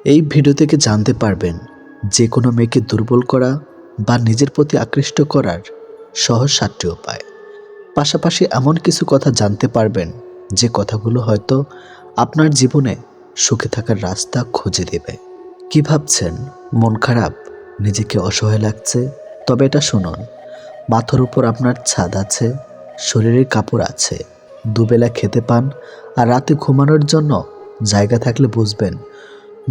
এই ভিডিও থেকে জানতে পারবেন যে কোনো মেয়েকে দুর্বল করা বা নিজের প্রতি আকৃষ্ট করার সহজ 7টি উপায়। পাশাপাশি এমন কিছু কথা জানতে পারবেন যে কথাগুলো হয়তো আপনার জীবনে সুখে থাকার রাস্তা খুঁজে দেবে। কি ভাবছেন? মন খারাপ, নিজেকে অসহায় লাগছে? তবে এটা শুনুন, মাথার উপর আপনার ছাদ আছে, শরীরের কাপড় আছে, দুবেলা খেতে পান আর রাতে ঘুমানোর জন্য জায়গা থাকলে বুঝবেন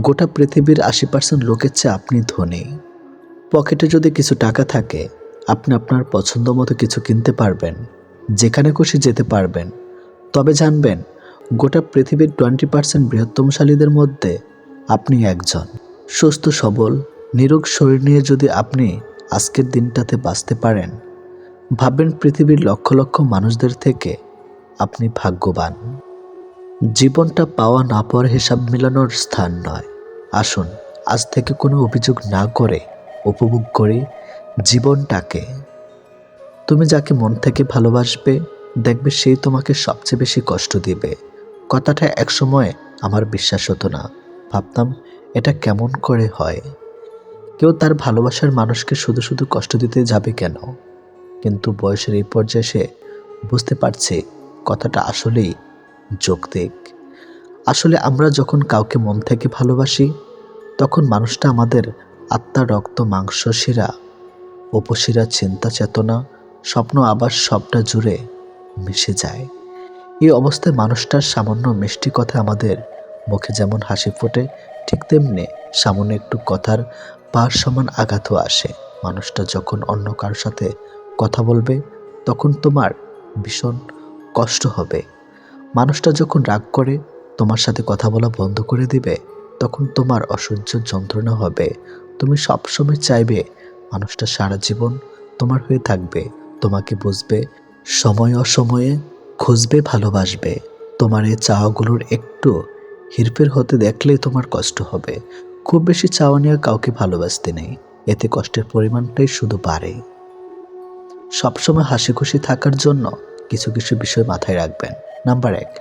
গোটা পৃথিবীর 80% লোকের চেয়ে আপনি ধনী। পকেটে যদি কিছু টাকা থাকে, আপনি আপনার পছন্দ মতো কিছু কিনতে পারবেন, যেখানে খুশি যেতে পারবেন। তবে জানবেন, গোটা পৃথিবীর 20% বৃহত্তমশালীদের মধ্যে আপনি একজন। সুস্থ সবল নিরোগ শরীর নিয়ে যদি আপনি আজকের দিনটাতে বাঁচতে পারেন, ভাববেন পৃথিবীর লক্ষ লক্ষ মানুষদের থেকে আপনি ভাগ্যবান। জীবনটা পাওয়া না পাওয়ার হিসাব মেলানোর স্থান নয়। আসুন আজ থেকে কোনো অভিযোগ না করে উপভোগ করি জীবনটাকে। তুমি যাকে মন থেকে ভালোবাসবে, দেখবে সেই তোমাকে সবচেয়ে বেশি কষ্ট দিবে। কথাটা একসময় আমার বিশ্বাস হতো না, ভাবতাম এটা কেমন করে হয়, কেউ তার ভালোবাসার মানুষকে শুধু শুধু কষ্ট দিতে যাবে কেন? কিন্তু বয়সের এই পর্যায়ে এসে বুঝতে পারছি কথাটা আসলেই যৌক্তিক। আসলে আমরা যখন কাউকে মন থেকে ভালোবাসি, তখন মানুষটা আমাদের আত্মা, রক্ত, মাংস, শিরা, উপশিরা, চিন্তা, চেতনা, স্বপ্ন, আবার সবটা জুড়ে মিশে যায়। এই অবস্থায় মানুষটার সামান্য মিষ্টি কথা আমাদের মুখে যেমন হাসি ফোটে, ঠিক তেমনি সামান্য একটু কথার পার সমান আঘাতও আসে। মানুষটা যখন অন্য কারোর সাথে কথা বলবে, তখন তোমার ভীষণ কষ্ট হবে। মানুষটা যখন রাগ করে তোমার সাথে কথা বলা বন্ধ করে দিবে, তখন তোমার অসহ্য যন্ত্রণা হবে। তুমি সবসময় চাইবে মানুষটা সারা জীবন তোমার হয়ে থাকবে, তোমাকে বুঝবে, সময় অসময়ে খুঁজবে, ভালোবাসবে। তোমার এই চাওয়াগুলোর একটু হেরফের হতে দেখলেই তোমার কষ্ট হবে। খুব বেশি চাওয়া নিয়ে কাউকে ভালোবাসতে নেই, এতে কষ্টের পরিমাণটাই শুধু বাড়ে। সবসময় হাসি খুশি থাকার জন্য কিছু কিছু বিষয় মাথায় রাখবেন। নাম্বার 1,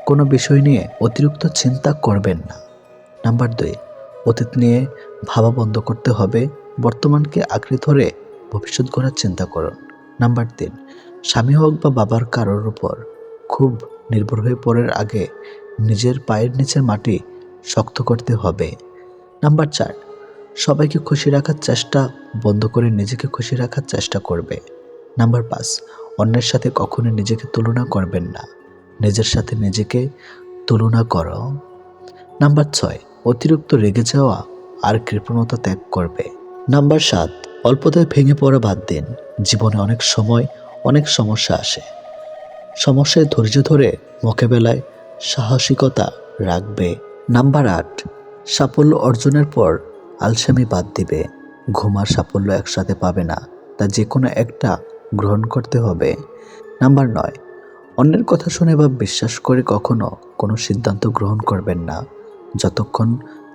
কোনো বিষয় নিয়ে অতিরিক্ত চিন্তা করবেন না। নাম্বার 2, অতীত নিয়ে ভাবা বন্ধ করতে হবে, বর্তমানকে আঁকড়ে ধরে ভবিষ্যৎ গড়ার চিন্তা করুন। নাম্বার 3, স্বামী হোক বা বাবার কারোর উপর খুব নির্ভর হয়ে পড়ার আগে নিজের পায়ের নিচের মাটি শক্ত করতে হবে। নাম্বার 4, সবাইকে খুশি রাখার চেষ্টা বন্ধ করে নিজেকে খুশি রাখার চেষ্টা করবে। নাম্বার 5, অন্যের সাথে কখনো নিজেকে তুলনা করবেন না, নিজের সাথে নিজেকে তুলনা করো। নাম্বার 6, অতিরিক্ত রেগে যাওয়া আর কৃপণতা ত্যাগ করবে। নাম্বার 7, অল্পতায় ভেঙে পড়া বাদ দিন। জীবনে অনেক সময় অনেক সমস্যা আসে, সমস্যায় ধৈর্য ধরে মোকাবেলায় সাহসিকতা রাখবে। নাম্বার 8, সাফল্য অর্জনের পর আলসেমি বাদ দিবে। ঘুম আর সাফল্য একসাথে পাবে না, তা যে কোনো একটা গ্রহণ করতে হবে। নাম্বার 9, অন্যের কথা শুনে বা বিশ্বাস করে কখনো কোনো সিদ্ধান্ত গ্রহণ করবেন না, যতক্ষণ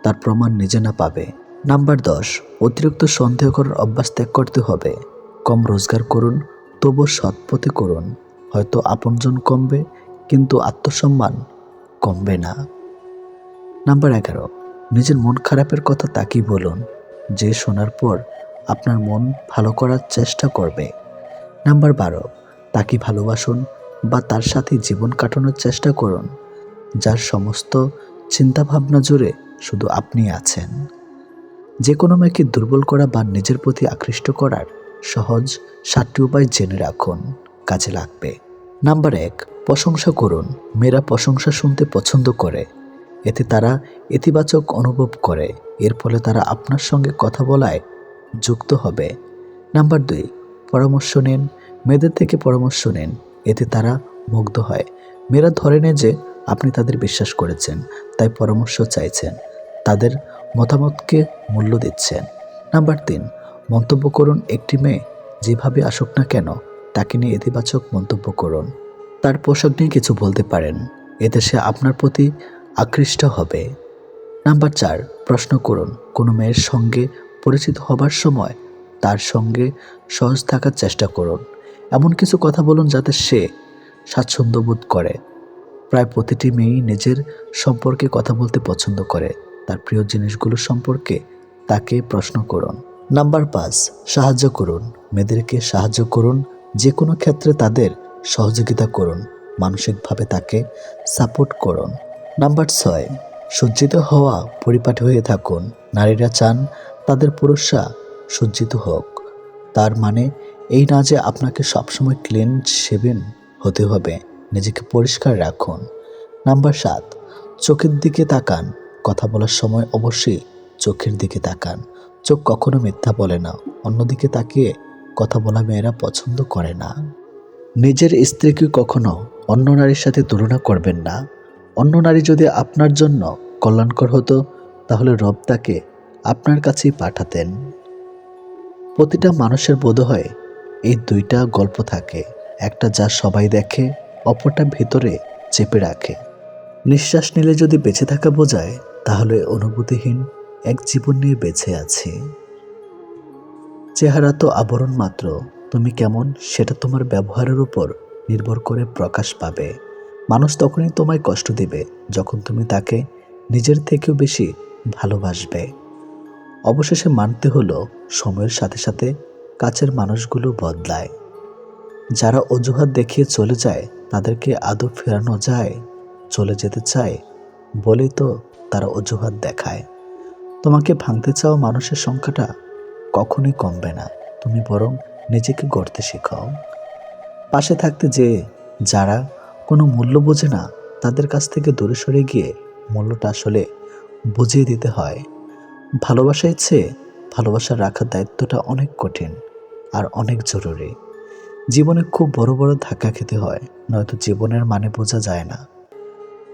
তার প্রমাণ নিজে না পাবে। নাম্বার 10, অতিরিক্ত সন্দেহ করার অভ্যাস ত্যাগ করতে হবে। কম রোজগার করুন, তবু সৎ পথে করুন। হয়তো আপনজন কমবে, কিন্তু আত্মসম্মান কমবে না। নাম্বার 11, নিজের মন খারাপের কথা তাকেই বলুন, যে শোনার পর আপনার মন ভালো করার চেষ্টা করবে। নাম্বার 12, তাকে ভালোবাসুন বা তার সাথে জীবন কাটানোর চেষ্টা করুন, যার সমস্ত চিন্তাভাবনা জুড়ে শুধু আপনি আছেন। যে কোনো মেয়েকে দুর্বল করা বা নিজের প্রতি আকৃষ্ট করার সহজ 7টি উপায় জেনে রাখুন, কাজে লাগবে। নাম্বার 1, প্রশংসা করুন। মেয়েরা প্রশংসা শুনতে পছন্দ করে, এতে তারা ইতিবাচক অনুভব করে, এর ফলে তারা আপনার সঙ্গে কথা বলায় যুক্ত হবে। নাম্বার 2, পরামর্শ নিন। মেয়েদের থেকে পরামর্শ নিন, এতে তারা মুগ্ধ হয়। মেয়েরা ধরে নেয় যে আপনি তাদের বিশ্বাস করেছেন, তাই পরামর্শ চাইছেন, তাদের মতামতকে মূল্য দিচ্ছেন। নাম্বার 3, মন্তব্য করুন। একটি মেয়ে যেভাবে আসুক না কেন, তাকে নিয়ে ইতিবাচক মন্তব্য করুন। তার পোশাক নিয়ে কিছু বলতে পারেন, এতে সে আপনার প্রতি আকৃষ্ট হবে। নাম্বার 4, প্রশ্ন করুন। কোনো মেয়ের সঙ্গে পরিচিত হবার সময় তার সঙ্গে সহজ থাকার চেষ্টা করুন। এমন কিছু কথা বলুন যাতে সে স্বাচ্ছন্দ্য বোধ করে। প্রায় প্রতিটি মেয়েই নিজের সম্পর্কে কথা বলতে পছন্দ করে, তার প্রিয় জিনিসগুলো সম্পর্কে তাকে প্রশ্ন করুন। নাম্বার 5, সাহায্য করুন। মেয়েদেরকে সাহায্য করুন, যে কোনো ক্ষেত্রে তাদের সহযোগিতা করুন, মানসিকভাবে তাকে সাপোর্ট করুন। নাম্বার 6, সজ্জিত হওয়া পরিপাটি হয়ে থাকুন। নারীরা চান তাদের পুরুষরা সজ্জিত হোক। তার মানে এই না যে আপনাকে সবসময় ক্লিন শেভেন হতে হবে, নিজেকে পরিষ্কার রাখুন। নাম্বার 7, চোখের দিকে তাকান। কথা বলার সময় অবশ্যই চোখের দিকে তাকান। চোখ কখনো মিথ্যা বলে না। অন্যদিকে তাকিয়ে কথা বলা মেয়েরা পছন্দ করে না। নিজের স্ত্রীকে কখনো অন্য নারীর সাথে তুলনা করবেন না। অন্য নারী যদি আপনার জন্য কল্যাণকর হতো, তাহলে রব তাকে আপনার কাছেই পাঠাতেন। প্রতিটা মানুষের বোধহয় এই দুইটা গল্প থাকে, একটা যা সবাই দেখে, অপরটা ভেতরে চেপে রাখে। নিঃশ্বাস নিলে যদি বেঁচে থাকা বোঝায়, তাহলে অনুভূতিহীন এক জীবন নিয়ে বেঁচে আছি। চেহারা তো আবরণ মাত্র, তুমি কেমন সেটা তোমার ব্যবহারের উপর নির্ভর করে প্রকাশ পাবে। মানুষ তখনই তোমায় কষ্ট দিবে যখন তুমি তাকে নিজের থেকেও বেশি ভালোবাসবে। অবশেষে মানতে হলো, সময়ের সাথে সাথে কাছের মানুষগুলো বদলায়। যারা অজুহাত দেখিয়ে চলে যায়, তাদেরকে আদৌ ফেরানো যায়? চলে যেতে চায় বলেই তো তারা অজুহাত দেখায়। তোমাকে ভাঙতে চাওয়া মানুষের সংখ্যাটা কখনোই কমবে না, তুমি বরং নিজেকে গড়তে শেখাও। পাশে থাকতে যেয়ে যারা কোনো মূল্য বোঝে না, তাদের কাছ থেকে দূরে সরে গিয়ে মূল্যটা আসলে বুঝিয়ে দিতে হয়। ভালোবাসার চেয়ে ভালোবাসা রাখার দায়িত্বটা অনেক কঠিন আর অনেক জরুরি। জীবনে খুব বড় বড় ধাক্কা খেতে হয়, নয়তো জীবনের মানে বোঝা যায় না।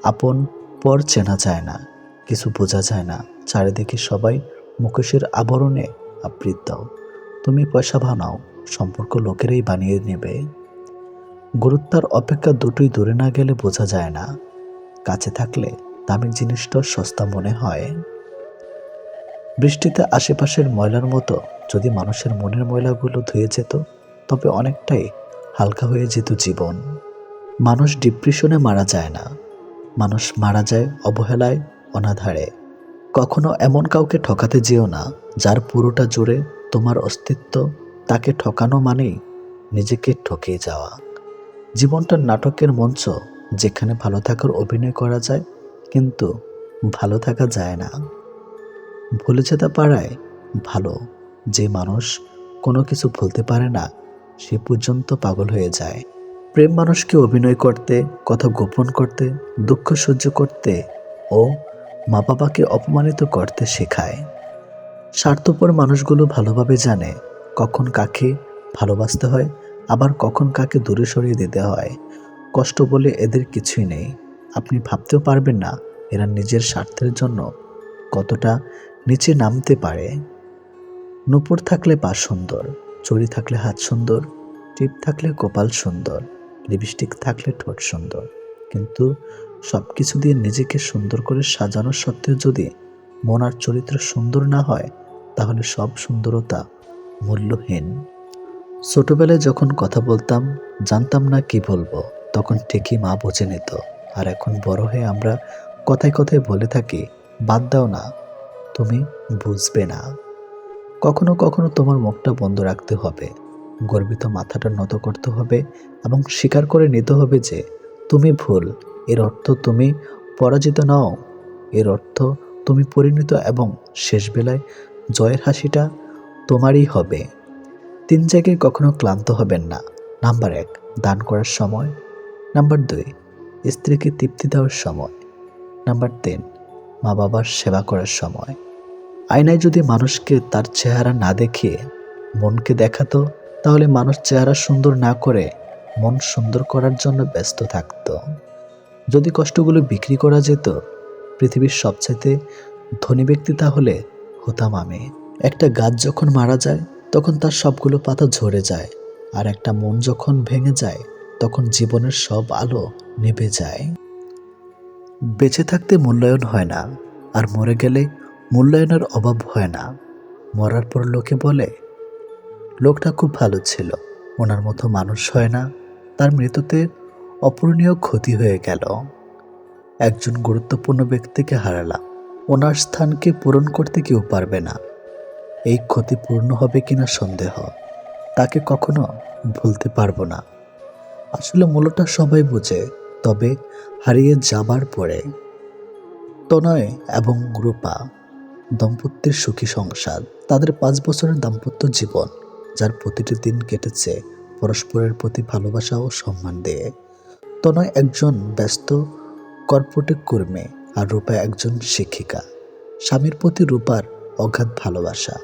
আপন পর চেনা যায় না, কিছু বোঝা যায় না। চারিদিকে সবাই মুখোশের আবরণে আবৃত। তুমি পয়সা বানাও, সম্পর্ক লোকেরাই বানিয়ে নেবে। গুরুত্বের অপেক্ষা দুটোই দূরে না গেলে বোঝা যায় না। কাছে থাকলে দামি জিনিসটা সস্তা মনে হয়। বৃষ্টিতে আশেপাশের ময়লার মতো যদি মানুষের মনের ময়লাগুলো ধুয়ে যেত, তবে অনেকটাই হালকা হয়ে যেত জীবন। মানুষ ডিপ্রেশনে মারা যায় না, মানুষ মারা যায় অবহেলায়, অনাধারে। কখনো এমন কাউকে ঠকাতে যেও না যার পুরোটা জুড়ে তোমার অস্তিত্ব। তাকে ঠকানো মানেই নিজেকে ঠকিয়ে যাওয়া। জীবনটা নাটকের মঞ্চ, যেখানে ভালো থাকার অভিনয় করা যায়, কিন্তু ভালো থাকা যায় না। ভুলে যেতে পারায় ভালো। যে মানুষ কোনো কিছু ভুলতে পারে না, সে পর্যন্ত পাগল হয়ে যায়। প্রেম মানুষকে অভিনয় করতে, কথা গোপন করতে, দুঃখ সহ্য করতে ও মা বাবাকে অপমানিত করতে শেখায়। স্বার্থপর মানুষগুলো ভালোভাবে জানে কখন কাকে ভালোবাসতে হয়, আবার কখন কাকে দূরে সরিয়ে দিতে হয়। কষ্ট বলে এদের কিছুই নেই। আপনি ভাবতেও পারবেন না এরা নিজের স্বার্থের জন্য কতটা নিচে নামতে পারে। নূপুর থাকলে পা সুন্দর, চড়ি থাকলে হাত সুন্দর, টিপ থাকলে কপাল সুন্দর, লিপস্টিক থাকলে ঠোঁট সুন্দর, কিন্তু সব কিছু দিয়ে নিজেকে সুন্দর করে সাজানোর সত্ত্বেও যদি মন আর চরিত্র সুন্দর না হয়, তাহলে সব সুন্দরতা মূল্যহীন। ছোটবেলায় যখন কথা বলতাম, জানতাম না কি বলবো, তখন ঠিকই মা বুঝে নিত। আর এখন বড় হয়ে আমরা কথায় কথায় বলে থাকি, বাদ দাও না, তুমি বুঝবে না। কখনো কখনো তোমার মুখটা বন্ধ রাখতে হবে, গর্বিত মাথাটা নত করতে হবে এবং স্বীকার করে নিতে হবে যে তুমি ভুল। এর অর্থ তুমি পরাজিত নও, এর অর্থ তুমি পরিণত, এবং শেষ বেলায় জয়ের হাসিটা তোমারই হবে। 3 জায়গায় কখনো ক্লান্ত হবেন না। নাম্বার 1, দান করার সময়। নাম্বার 2, স্ত্রীকে তৃপ্তি দেওয়ার সময়। নাম্বার 3, মা বাবার সেবা করার সময়। আয়নায় যদি মানুষকে তার চেহারা না দেখিয়ে মনকে দেখাতো, তাহলে মানুষ চেহারা সুন্দর না করে মন সুন্দর করার জন্য ব্যস্ত থাকত। যদি কষ্টগুলো বিক্রি করা যেত, পৃথিবীর সবচাইতে ধনী ব্যক্তি তাহলে হতাম আমি। একটা গাছ যখন মারা যায়, তখন তার সবগুলো পাতা ঝরে যায়, আর একটা মন যখন ভেঙে যায়, তখন জীবনের সব আলো নিভে যায়। বেঁচে থাকতে মূল্যায়ন হয় না, আর মরে গেলে মূল্যায়নের অভাব হয় না। মরার পর লোকে বলে, লোকটা খুব ভালো ছিল, ওনার মতো মানুষ হয় না, তার মৃত্যুতে অপূরণীয় ক্ষতি হয়ে গেল। একজন গুরুত্বপূর্ণ ব্যক্তিকে হারালাম, ওনার স্থানকে পূরণ করতে কেউ পারবে না। এই ক্ষতি পূর্ণ হবে কিনা সন্দেহ। তাকে কখনো ভুলতে পারবো না। আসলে মূলটা সবাই বোঝে, তবে হারিয়ে যাবার পরে। তনয় এবং রূপা দম্পতির সুখী সংসার, তাদের 5 বছরের দাম্পত্য জীবন, যার প্রতিটি দিন কেটেছে পরস্পরের প্রতি ভালোবাসা ও সম্মান দিয়ে। তনয় একজন ব্যস্ত কর্পোরেট কর্মী আর রূপা একজন শিক্ষিকা। স্বামীর প্রতি রূপার অগাধ ভালোবাসা।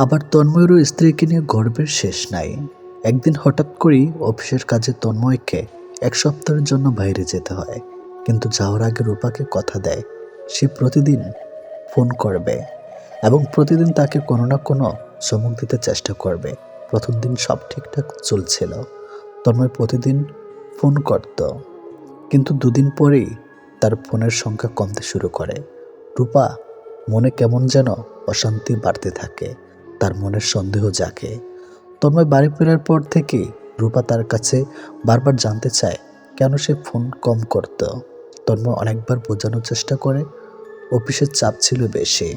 আবার তন্ময়েরও স্ত্রীকে নিয়ে গর্বের শেষ নাই। একদিন হঠাৎ করেই অফিসের কাজে তন্ময়কে 1 সপ্তাহের জন্য বাইরে যেতে হয়, কিন্তু যাওয়ার আগে রূপাকে কথা দেয় সে প্রতিদিন ফোন করবে এবং প্রতিদিন তাকে কোনো না কোনো চমক দিতে চেষ্টা করবে। প্রথম দিন সব ঠিকঠাক চলছিল, তন্ময় প্রতিদিন ফোন করত, কিন্তু 2 দিন পরেই তার ফোনের সংখ্যা কমতে শুরু করে। রূপা মনে কেমন যেন অশান্তি বাড়তে থাকে, তার মনের সন্দেহ জাগে। তন্ময় বাড়ি ফেরার পর থেকে রূপা তার কাছে বারবার জানতে চায় কেন সে ফোন কম করত। তন্ময় অনেকবার বোঝানোর চেষ্টা করে অফিসের চাপ ছিল বেশি,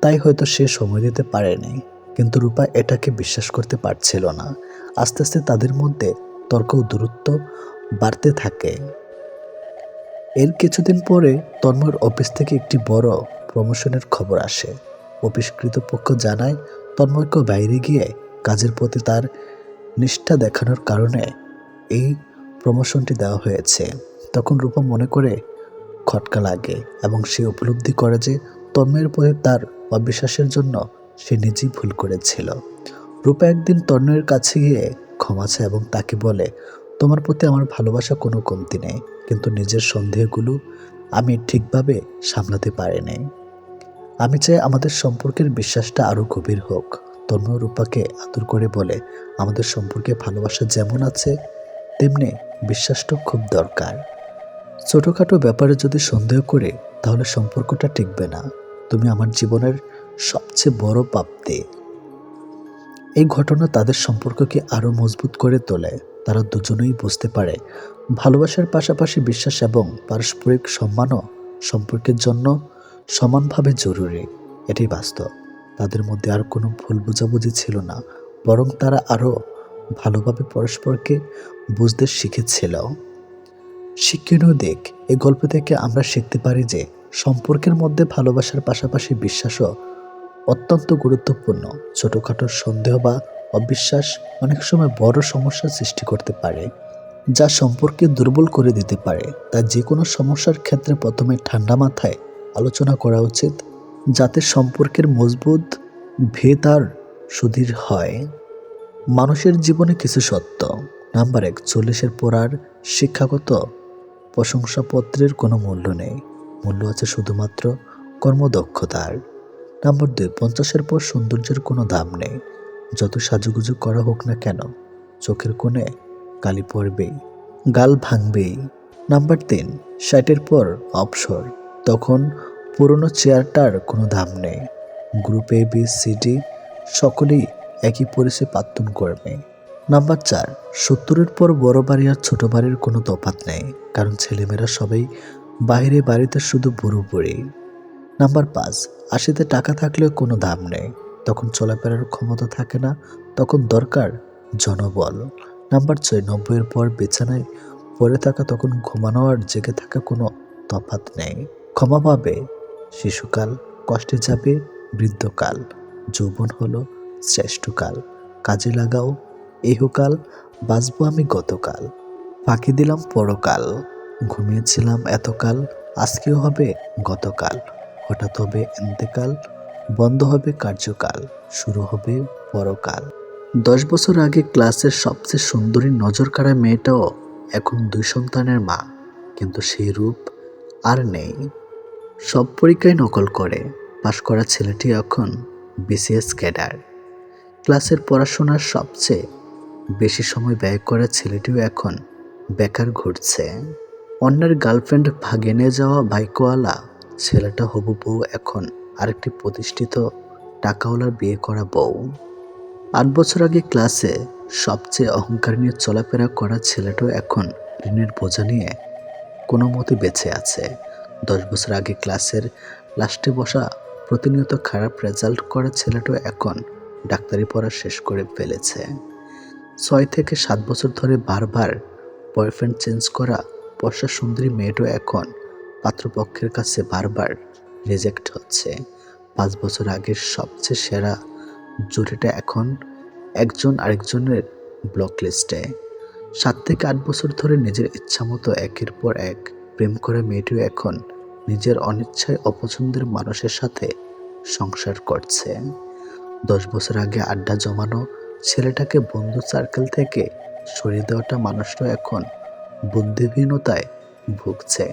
তাই হয়তো সে সময় দিতে পারেনি, কিন্তু রূপা এটাকে বিশ্বাস করতে পারছিল না। আস্তে আস্তে তাদের মধ্যে তর্ক ও দূরত্ব বাড়তে থাকে। এর কিছুদিন পরে তন্ময়ের অফিস থেকে একটি বড় প্রমোশনের খবর আসে। অফিস কর্তৃপক্ষ জানায় তন্ময়কে বাইরে গিয়ে কাজের প্রতি তার নিষ্ঠা দেখানোর কারণে এই প্রমোশনটি দেওয়া হয়েছে। তখন রূপা মনে করে খটকা লাগে এবং সে উপলব্ধি করে যে তন্ময়ের প্রতি তার অবিশ্বাসের জন্য সে নিজেই ভুল করেছিল। রূপা একদিন তন্ময়ের কাছে গিয়ে ক্ষমা চায় এবং তাকে বলে, তোমার প্রতি আমার ভালোবাসা কোনো কমতি নেই, কিন্তু নিজের সন্দেহগুলো আমি ঠিকভাবে সামলাতে পারিনি। আমি চাই আমাদের সম্পর্কের বিশ্বাসটা আরও গভীর হোক। তন্ময় রূপাকে আদর করে বলে, আমাদের সম্পর্কে ভালোবাসা যেমন আছে তেমনি বিশ্বাসটা খুব দরকার। ছোটোখাটো ব্যাপারে যদি সন্দেহ করে তাহলে সম্পর্কটা টিকবে না। তুমি আমার জীবনের সবচেয়ে বড় প্রাপ্তি। এই ঘটনা তাদের সম্পর্ককে আরও মজবুত করে তোলে। তারা দুজনেই বুঝতে পারে ভালোবাসার পাশাপাশি বিশ্বাস এবং পারস্পরিক সম্মানও সম্পর্কের জন্য সমানভাবে জরুরি। এটাই বাস্তব। তাদের মধ্যে আর কোনো ভুল বোঝাবুঝি ছিল না, বরং তারা আরও ভালোভাবে পরস্পরকে বুঝতে শিখেছিল। শিক্ষণীয় দিক, এই গল্প থেকে আমরা শিখতে পারি যে সম্পর্কের মধ্যে ভালোবাসার পাশাপাশি বিশ্বাসও অত্যন্ত গুরুত্বপূর্ণ। ছোটোখাটো সন্দেহ বা অবিশ্বাস অনেক সময় বড় সমস্যার সৃষ্টি করতে পারে, যা সম্পর্কে দুর্বল করে দিতে পারে। তাই যে কোনো সমস্যার ক্ষেত্রে প্রথমে ঠান্ডা মাথায় আলোচনা করা উচিত, যাতে সম্পর্কের মজবুত ভেদ আর সুদৃঢ় হয়। মানুষের জীবনে কিছু সত্য। নাম্বার 1, 40-এর পর আর শিক্ষাগত প্রশংসাপত্রের কোনো মূল্য নেই, মূল্য আছে শুধুমাত্র কর্মদক্ষতার। নাম্বার 2, 50-এর পর সৌন্দর্যের কোনো দাম নেই, যত সাজুগুজু করা হোক না কেন চোখের কোণে কালি পড়বেই, গাল ভাঙবেই। নাম্বার 3, 60-এর পর অবসর, তখন পুরনো চেয়ারটার কোনো দাম নেই। Group A B C D সকলেই একই পরিচয় প্রার্থন করবে। নাম্বার 4, 70-এর পর বড় বাড়ি আর ছোট বাড়ির কোনো তফাৎ নেই, কারণ ছেলেমেয়েরা সবাই বাইরে, বাড়িতে শুধু বুড়ো বুড়ি। নাম্বার 5, 80-তে টাকা থাকলেও কোনো দাম নেই, তখন চলাফেরার ক্ষমতা থাকে না, তখন দরকার জনবল। নাম্বার 6, 90-এর পর বিছানায় পড়ে থাকা, তখন ঘুমানো আর জেগে থাকা কোনো তফাৎ নেই। ক্ষমা পাবে শিশুকাল, কষ্টে যাবে বৃদ্ধকাল, যৌবন হলো শ্রেষ্ঠকাল, কাজে লাগাও ইহকাল, বাঁচবো আমি গতকাল, ফাঁকি দিলাম পরকাল, ঘুমিয়েছিলাম এতকাল, আজকেও হবে গতকাল, হঠাৎ হবে ইন্তেকাল, বন্ধ হবে কার্যকাল, শুরু হবে পরকাল। 10 বছর আগে ক্লাসের সবচেয়ে সুন্দরী নজর কাড়া মেয়েটাও এখন 2 সন্তানের মা, কিন্তু সেই রূপ আর নেই। সব পরীক্ষায় নকল করে পাশ করা ছেলেটি এখন বিসিএস ক্যাডার। ক্লাসের পড়াশোনার সবচেয়ে বেশি সময় ব্যয় করা ছেলেটিও এখন বেকার ঘুরছে। অন্যের গার্লফ্রেন্ড ভাগে নিয়ে যাওয়া বাইকওয়ালা ছেলেটা হবু বউ এখন আরেকটি প্রতিষ্ঠিত টাকাওয়ালার বিয়ে করা বউ। 8 বছর আগে ক্লাসে সবচেয়ে অহংকার নিয়ে চলাফেরা করা ছেলেটাও এখন ঋণের বোঝা নিয়ে কোনো মতে বেঁচে আছে। 10 বছর আগে ক্লাসের লাস্টে বসা প্রতিনিয়ত খারাপ রেজাল্ট করা ছেলেটাও এখন ডাক্তারি পড়া শেষ করে ফেলেছে। 6 থেকে 7 বছর ধরে বারবার বয়ফ্রেন্ড চেঞ্জ করা বর্ষা সুন্দরী মেয়েটাও এখন পাত্রপক্ষের কাছে বারবার রিজেক্ট হচ্ছে। 5 বছর আগের সবচেয়ে সেরা জুটিটা এখন একজন আরেকজনের ব্লক লিস্টে। 7 থেকে 8 বছর ধরে নিজের ইচ্ছামতো একের পর এক প্রেম করা মেয়েটিও এখন নিজের অনিচ্ছায় অপছন্দের মানুষের সাথে সংসার করছে। 10 বছর আগে আড্ডা জমানো ছেলেটাকে বন্ধু সার্কেল থেকে সরিয়ে দেওয়াটা মানুষটা এখন বুদ্ধিহীনতায় ভুগছে।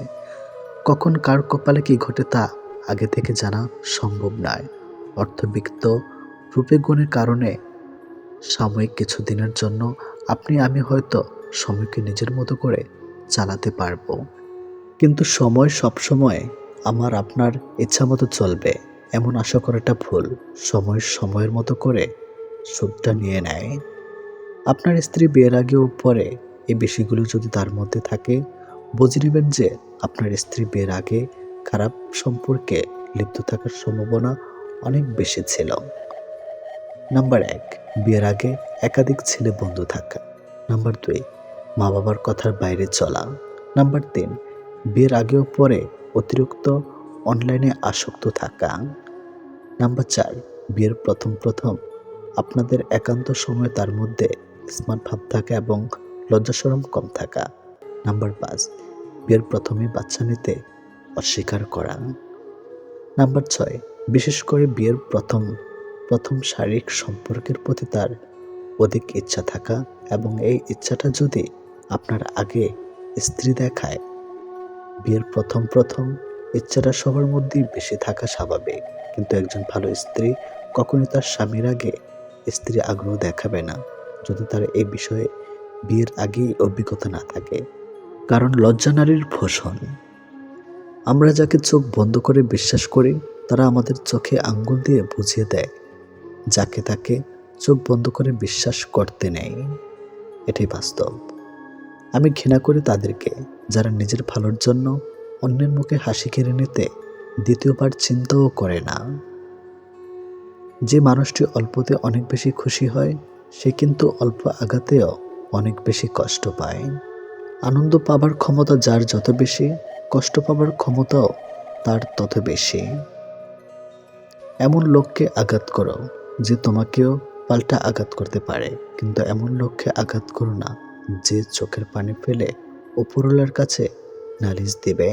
কখন কার কপালে কি ঘটে তা আগে থেকে জানা সম্ভব নয়। অর্থবিত্ত রূপে গুণের কারণে সাময়িক কিছুদিনের জন্য আপনি আমি হয়তো সময়কে নিজের মতো করে চালাতে পারবো, কিন্তু সময় সবসময় আমার আপনার ইচ্ছা মতো চলবে এমন আশা করাটা ভুল। সময় সময়ের মতো করে সুখটা নিয়ে নেয়। আপনার স্ত্রী বিয়ের আগে ও পরে এই বিষয়গুলো যদি তার মধ্যে থাকে, বুঝে নেবেন যে আপনার স্ত্রী বিয়ের আগে খারাপ সম্পর্কে লিপ্ত থাকার সম্ভাবনা অনেক বেশি ছিল। নাম্বার 1, বিয়ের আগে একাধিক ছেলে বন্ধু থাকা। নাম্বার 2, মা বাবার কথার বাইরে চলা। নাম্বার 3, বিয়ের আগে ও পরে অতিরিক্ত অনলাইনে আসক্ত থাকা। নাম্বার 4, বিয়ের প্রথম আপনাদের একান্ত সময় তার মধ্যে স্মার্ট ভাব থাকা এবং লজ্জাশরম কম থাকা। নাম্বার 5, বিয়ের প্রথমে বাচ্চা নিতে অস্বীকার করা। নাম্বার 6, বিশেষ করে বিয়ের প্রথম শারীরিক সম্পর্কের প্রতি তার অধিক ইচ্ছা থাকা এবং এই ইচ্ছাটা যদি আপনার আগে স্ত্রী দেখায়। বিয়ের প্রথম ইচ্ছাটা সবার মধ্যেই বেশি থাকা স্বাভাবিক, কিন্তু একজন ভালো স্ত্রী কখনোই তার স্বামীর আগে স্ত্রী আগ্রহ দেখাবে না যদি তার এই বিষয়ে বিয়ের আগেই অভিজ্ঞতা না থাকে। কারণ লজ্জা নারীর ভূষণ। আমরা যাকে চোখ বন্ধ করে বিশ্বাস করি তারা আমাদের চোখে আঙ্গুল দিয়ে বুঝিয়ে দেয় যাকে তাকে চোখ বন্ধ করে বিশ্বাস করতে নেই। এটাই বাস্তব। আমি ঘৃণা করি তাদেরকে যারা নিজের ভালোর জন্য অন্যের মুখে হাসি কেড়ে নিতে দ্বিতীয়বার চিন্তাও করে না। যে মানুষটি অল্পতে অনেক বেশি খুশি হয় সে কিন্তু অল্প আঘাতেও অনেক বেশি কষ্ট পায়। আনন্দ পাবার ক্ষমতা যার যত বেশি, কষ্ট পাবার ক্ষমতাও তার তত বেশি। এমন লোককে আঘাত করো যে তোমাকেও পাল্টা আঘাত করতে পারে, কিন্তু এমন লোককে আঘাত করো না যে চোখের পানি ফেলে উপরওয়ালার কাছে নালিশ দেবে।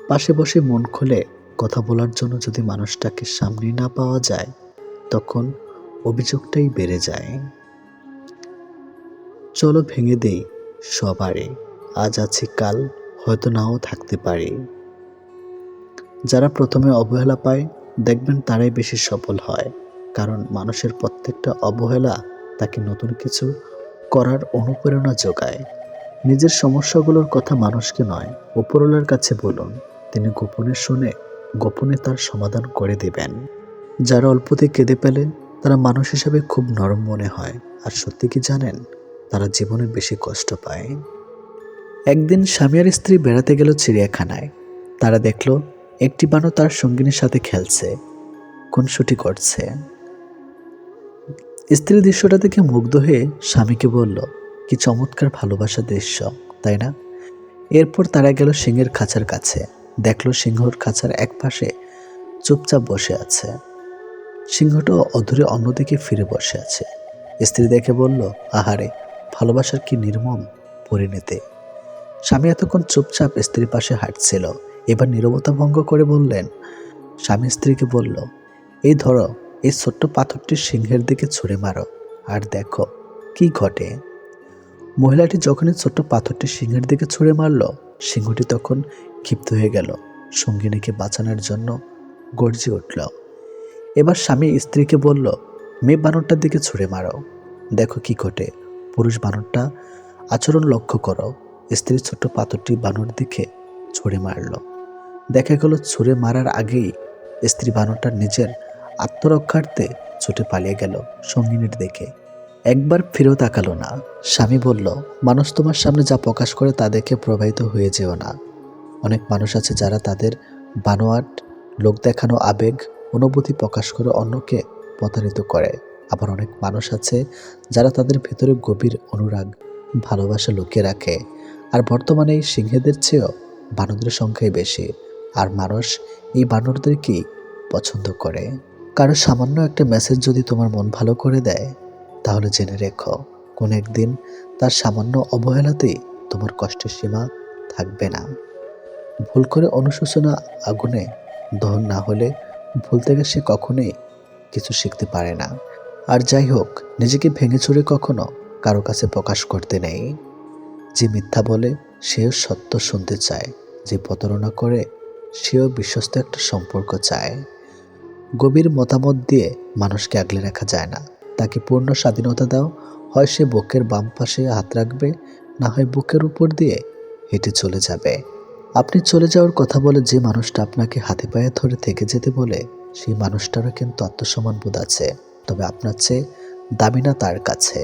পাশে বসে মন খুলে কথা বলার জন্য যদি মানুষটাকে সামনে না পাওয়া যায় তখন অভিযোগটাই বেড়ে যায়। চলো ভেঙে দেই সবারই, আজ আছি কাল হয়তো নাও থাকতে পারি। যারা প্রথমে অবহেলা পায় দেখবেন তারাই বেশি সফল হয়, কারণ মানুষের প্রত্যেকটা অবহেলা তাকে নতুন কিছু করার অনুপ্রেরণা যোগায়। নিজের সমস্যাগুলোর কথা মানুষকে নয় উপরওয়ালার কাছে বলুন, তিনি গোপনে শুনে গোপনে তার সমাধান করে দেবেন। যারা অল্পতে কেঁদে পেলে তারা মানুষ হিসাবে খুব নরম মনে হয়, আর সত্যি কি জানেন, তারা জীবনে বেশি কষ্ট পায়। একদিন স্বামী আর স্ত্রী বেড়াতে গেল চিড়িয়াখানায়। তারা দেখল একটি বানর তার সঙ্গিনীর সাথে খেলছে, খুনসুটি করছে। স্ত্রী দৃশ্যটা দেখে মুগ্ধ হয়ে স্বামীকে বলল, কি চমৎকার ভালোবাসার দৃশ্য, তাই না? এরপর তারা গেল সিংহের খাঁচার কাছে। দেখল সিংহর খাঁচার এক পাশে চুপচাপ বসে আছে। সিংহটাও অধরে অন্যদিকে ফিরে বসে আছে। স্ত্রী দেখে বলল, আহারে, ভালোবাসার কি নির্মম পরিণতি। স্বামী এতক্ষণ চুপচাপ স্ত্রীর পাশে হাঁটছিল, এবার নীরবতা ভঙ্গ করে বললেন। স্বামী স্ত্রীকে বলল, এই ধরো, এই ছোট্ট পাথরটি সিংহের দিকে ছুঁড়ে মারো আর দেখো কি ঘটে। মহিলাটি যখনই ছোট্ট পাথরটি সিংহের দিকে ছুঁড়ে মারল, সিংহটি তখন ক্ষিপ্ত হয়ে গেল, সঙ্গিনীকে বাঁচানোর জন্য গর্জে উঠল। এবার স্বামী স্ত্রীকে বলল, মেয়ে বানরটার দিকে ছুঁড়ে মারো, দেখো কি ঘটে। পুরুষ বানরটা আচরণ লক্ষ্য করো। স্ত্রী ছোট্ট পাথরটি বানর দিকে ছুঁড়ে মারল। দেখা গেল ছুঁড়ে মারার আগেই স্ত্রী বানরটা নিজের আত্মরক্ষার্থে ছুটে পালিয়ে গেল সঙ্গিনীর দিকে। একবার ফিরেও তাকালো না। স্বামী বলল, মানুষ তোমার সামনে যা প্রকাশ করে তা দেখে প্রভাবিত হয়ে যেও না। অনেক মানুষ আছে যারা তাদের বানোয়াট লোক দেখানো আবেগ, অনুভূতি প্রকাশ করে অন্যকে প্রতারিত করে। আবার অনেক মানুষ আছে যারা তাদের ভেতরে গভীর অনুরাগ, ভালোবাসা লুকিয়ে রাখে। আর বর্তমানে এই সিংহীদের চেয়েও বানরদের সংখ্যাই বেশি। আর মানুষ এই বানরদেরকেই পছন্দ করে। কারো সামান্য একটা মেসেজ যদি তোমার মন ভালো করে দেয়, তাহলে জেনে রেখো কোন একদিন তার সামান্য অবহেলাতেই তোমার কষ্টের সীমা থাকবে না। ভুল করে অনুশোচনা আগুনে দহন না হলে ভুল থেকে সে কখনোই কিছু শিখতে পারে না। আর যাই হোক, নিজেকে ভেঙে চুরে কখনো কারো কাছে প্রকাশ করতে নেই। যে মিথ্যা বলে সেও সত্য শুনতে চায়, যে প্রতারণা করে সেও বিশ্বস্ত একটা সম্পর্ক চায়। গভীর মতামত দিয়ে মানুষকে আগলে রাখা যায় না। তাকে পূর্ণ স্বাধীনতা দাও, হয় সে বুকের বাম পাশে হাত রাখবে, না হয় বুকের উপর দিয়ে হেঁটে চলে যাবে। আপনি চলে যাওয়ার কথা বলে যে মানুষটা আপনাকে হাতে পায়ে ধরে থেকে যেতে বলে, সেই মানুষটারও কিন্তু আত্মসম্মান বোধ আছে, তবে আপনার চেয়ে দামি না তার কাছে।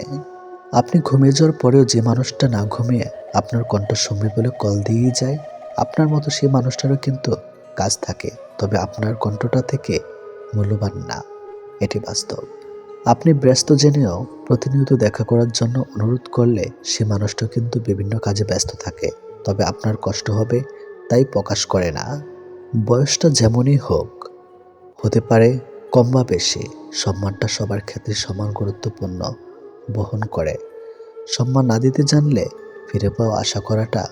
আপনি ঘুমিয়ে যাওয়ার পরেও যে মানুষটা না ঘুমিয়ে আপনার কণ্ঠ শুনবে বলে কল দিয়েই যায়, আপনার মতো সেই মানুষটারও কিন্তু কাজ থাকে, তবে আপনার কণ্ঠটা থেকে মূল্যবান না। এটি বাস্তব। আপনি ব্যস্ত জেনেও প্রতিনিয়ত দেখা করার জন্য অনুরোধ করলে সে মানুষটা কিন্তু বিভিন্ন কাজে ব্যস্ত থাকে, তবে আপনার কষ্ট হবে তাই প্রকাশ করে না। বয়সটা যেমনই হোক, হতে পারে কম বা বেশি, সম্মানটা সবার ক্ষেত্রে সমান গুরুত্বপূর্ণ বহন করে। সম্মান না দিতে জানলে ফিরে পাওয়া আশা করাটা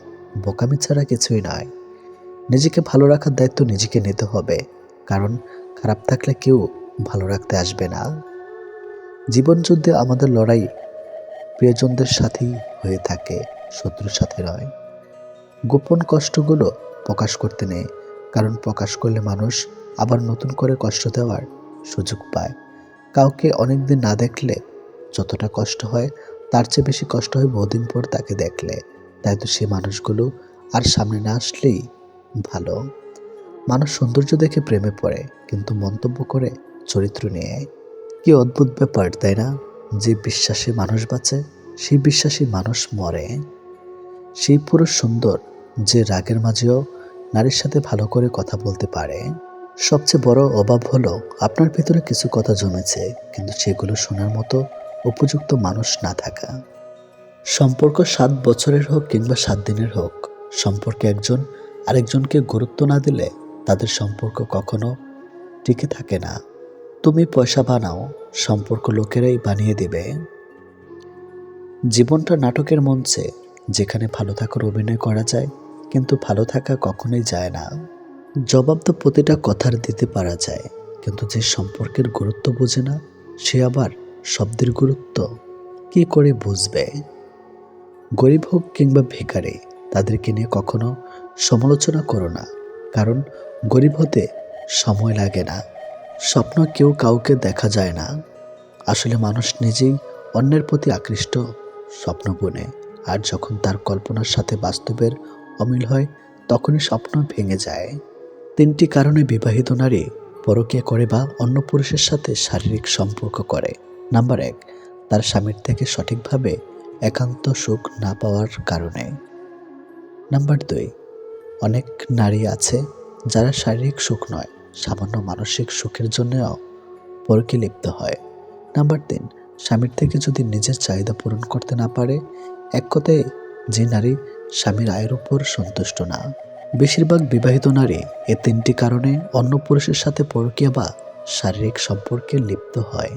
বোকামি ছাড়া কিছুই নয়। নিজেকে ভালো রাখার দায়িত্ব নিজেকে নিতে হবে, কারণ খারাপ থাকলে কেউ ভালো রাখতে আসবে না। জীবনযুদ্ধে আমাদের লড়াই প্রিয়জনদের সাথেই হয়ে থাকে, শত্রুর সাথে নয়। গোপন কষ্টগুলো প্রকাশ করতে নেই, কারণ প্রকাশ করলে মানুষ আবার নতুন করে কষ্ট দেওয়ার সুযোগ পায়। কাউকে অনেকদিন না দেখলে যতটা কষ্ট হয়, তার চেয়ে বেশি কষ্ট হয় বহুদিন পর তাকে দেখলে। তাই তো সে মানুষগুলো আর সামনে না আসলেই ভালো। মানুষ সৌন্দর্য দেখে প্রেমে পড়ে, কিন্তু মন্তব্য করে চরিত্র নিয়ে। কি অদ্ভুত ব্যাপার, তাই না? যে বিশ্বাসী মানুষ বাঁচে, সেই বিশ্বাসী মানুষ মরে। সেই পুরুষ সুন্দর যে রাগের মাঝেও নারীর সাথে ভালো করে কথা বলতে পারে। সবচেয়ে বড় অভাব হলো আপনার ভেতরে কিছু কথা জমেছে, কিন্তু সেগুলো শোনার মতো উপযুক্ত মানুষ না থাকা। সম্পর্ক 7 বছরের হোক কিংবা 7 দিনের হোক, সম্পর্কে একজন আরেকজনকে গুরুত্ব না দিলে তাদের সম্পর্ক কখনো টিকে থাকে না। তুমি পয়সা বানাও, সম্পর্ক লোকেরাই বানিয়ে দিবে। জীবনটা নাটকের মঞ্চে, যেখানে ভালো থাকার অভিনয় করা যায়, কিন্তু ভালো থাকা কখনোই যায় না। জবাব তো প্রতিটা কথার দিতে পারা যায়, কিন্তু যে সম্পর্কের গুরুত্ব বোঝে না, সে আবার শব্দের গুরুত্ব কি করে বুঝবে? গরিব হোক কিংবা ভিখারি, তাদেরকে নিয়ে কখনো সমালোচনা করো না, কারণ গরিব হতে সময় লাগে না। স্বপ্ন কেউ কাউকে দেখা যায় না। আসলে মানুষ নিজেই অন্যের প্রতি আকৃষ্ট স্বপ্ন বুনে, আর যখন তার কল্পনার সাথে বাস্তবের অমিল হয়, তখনই স্বপ্ন ভেঙে যায়। 3টি কারণে বিবাহিত নারী পরকীয়া করে বা অন্য পুরুষের সাথে শারীরিক সম্পর্ক করে। নাম্বার 1, তার স্বামীর থেকে সঠিকভাবে একান্ত সুখ না পাওয়ার কারণে। নাম্বার 2, অনেক নারী আছে যারা শারীরিক সুখ নয়, সামান্য মানসিক সুখের জন্যও পরকীয়ায় লিপ্ত হয়। নাম্বার 3, স্বামীর থেকে যদি নিজের চাহিদা পূরণ করতে না পারে। এক কথায়, যে নারী স্বামীর আয়ের উপর সন্তুষ্ট না। বেশিরভাগ বিবাহিত নারী এ 3টি কারণে অন্য পুরুষের সাথে পরকীয়া বা শারীরিক সম্পর্কে লিপ্ত হয়।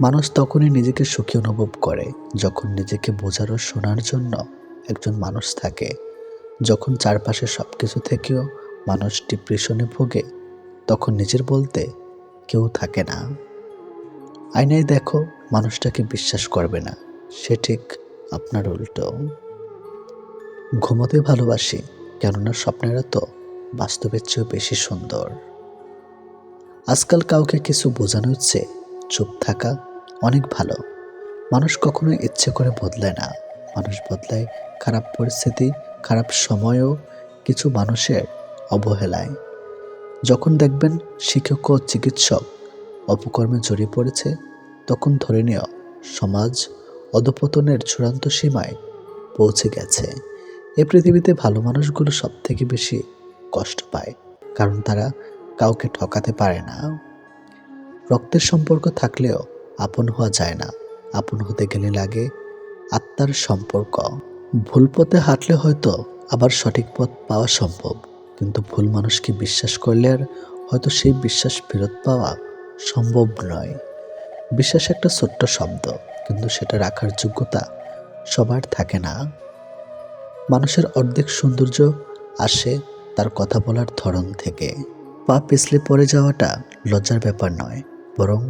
মানুষ তখনই নিজেকে সুখী অনুভব করে যখন নিজেকে বোঝার ও শোনার জন্য একজন মানুষ থাকে। যখন চারপাশে সবকিছু থেকেও মানুষ ডিপ্রেশনে ভোগে, তখন নিজের বলতে কেউ থাকে না। আয়নায় দেখো, মানুষটাকে বিশ্বাস করবে না, সে ঠিক আপনার উল্টো। ঘুমোতে ভালোবাসি, কেননা স্বপ্নেরা তো বাস্তবের চেয়েও বেশি সুন্দর। আজকাল কাউকে কিছু বোঝানো হচ্ছে, চুপ থাকা অনেক ভালো। মানুষ কখনো ইচ্ছে করে বদলায় না, মানুষ বদলায় খারাপ পরিস্থিতি, খারাপ সময়ও কিছু মানুষের অবহেলায়। যখন দেখবেন শিক্ষক ও চিকিৎসক অপকর্মে জড়িয়ে পড়েছে, তখন ধরে নিও সমাজ অধঃপতনের চূড়ান্ত সীমায় পৌঁছে গেছে। এ পৃথিবীতে ভালো মানুষগুলো সব থেকে বেশি কষ্ট পায়, কারণ তারা কাউকে ঠকাতে পারে না। রক্তের সম্পর্ক থাকলেও আপন হওয়া যায় না, আপন হতে গেলে লাগে আত্মার সম্পর্ক। ভুল পথে হাঁটলে হয়তো আবার সঠিক পথ পাওয়া সম্ভব, কিন্তু ভুল মানুষকে বিশ্বাস করলে আর হয়তো সেই বিশ্বাস ফেরত পাওয়া সম্ভব নয়। বিশ্বাস একটা ছোট্ট শব্দ, কিন্তু সেটা রাখার যোগ্যতা সবার থাকে না। মানুষের অর্ধেক সৌন্দর্য আসে তার কথা বলার ধরন থেকে। পা পিছলে পড়ে যাওয়াটা লজ্জার ব্যাপার নয়, বরং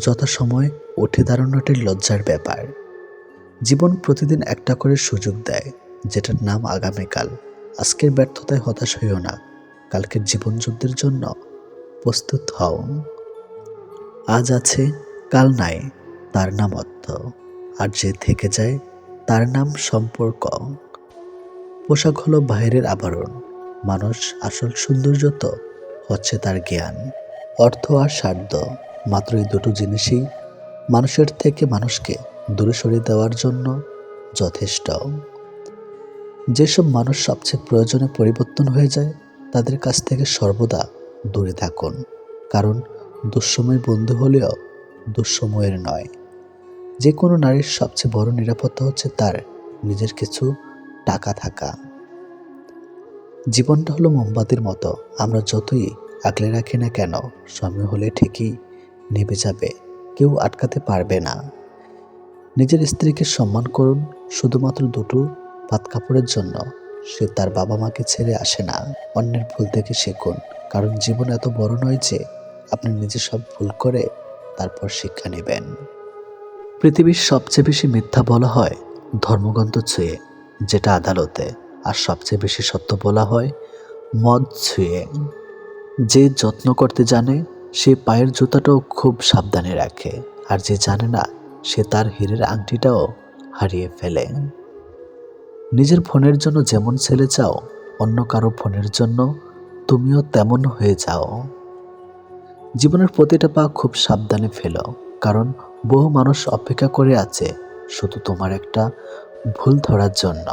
যথাসময় উঠে দাঁড়ানোটাই লজ্জার ব্যাপার। জীবন প্রতিদিন একটা করে সুযোগ দেয়, যেটার নাম আগামীকাল। আজকের ব্যর্থতায় হতাশ হইও না, কালকের জীবনযুদ্ধের জন্য প্রস্তুত হও। আজ আছে কাল নাই, তার নাম অর্থ। আর যে থেকে যায় তার নাম সম্পর্ক। পোশাক হলো বাইরের আবরণ, মানুষ আসল সৌন্দর্য তো হচ্ছে তার জ্ঞান। অর্থ আর স্বার্থ, মাত্র এই দুটো জিনিসই মানুষের থেকে মানুষকে দূরে সরিয়ে দেওয়ার জন্য যথেষ্ট। যেসব মানুষ সবচেয়ে প্রয়োজনে পরিবর্তন হয়ে যায়, তাদের কাছ থেকে সর্বদা দূরে থাকুন, কারণ দুঃসময় বন্ধু হলেও দুঃসময়ের নয়। যে কোনো নারীর সবচেয়ে বড় নিরাপত্তা হচ্ছে তার নিজের কিছু টাকা থাকা। জীবনটা হলো মোমবাতির মতো, আমরা যতই আগলে রাখি না কেন, সময় হলে ঠিকই নিভে যাবে, কেউ আটকাতে পারবে না। নিজের স্ত্রীকে সম্মান করুন, শুধুমাত্র দুটো ভাত কাপড়ের জন্য সে তার বাবা মাকে ছেড়ে আসে না। অন্যের ভুল থেকে শিখুন, কারণ জীবন এত বড় নয় যে আপনি নিজে সব ভুল করে তারপর শিক্ষা নেবেন। পৃথিবীর সবচেয়ে বেশি মিথ্যা বলা হয় ধর্মগ্রন্থ ছুঁয়ে, যেটা আদালতে, আর সবচেয়ে বেশি সত্য বলা হয় মদ ছুঁয়ে। যে যত্ন করতে জানে সে পায়ের জুতাটাও খুব সাবধানে রাখে, আর যে জানে না সে তার হীরের আংটিটাও হারিয়ে ফেলে। নিজের ফোনের জন্য যেমন ছেলে চাও, অন্য কারো ফোনের জন্য তুমিও তেমন হয়ে যাও। জীবনের প্রতিটা পা খুব সাবধানে ফেলো, কারণ বহু মানুষ অপেক্ষা করে আছে শুধু তোমার একটা ভুল ধরার জন্য।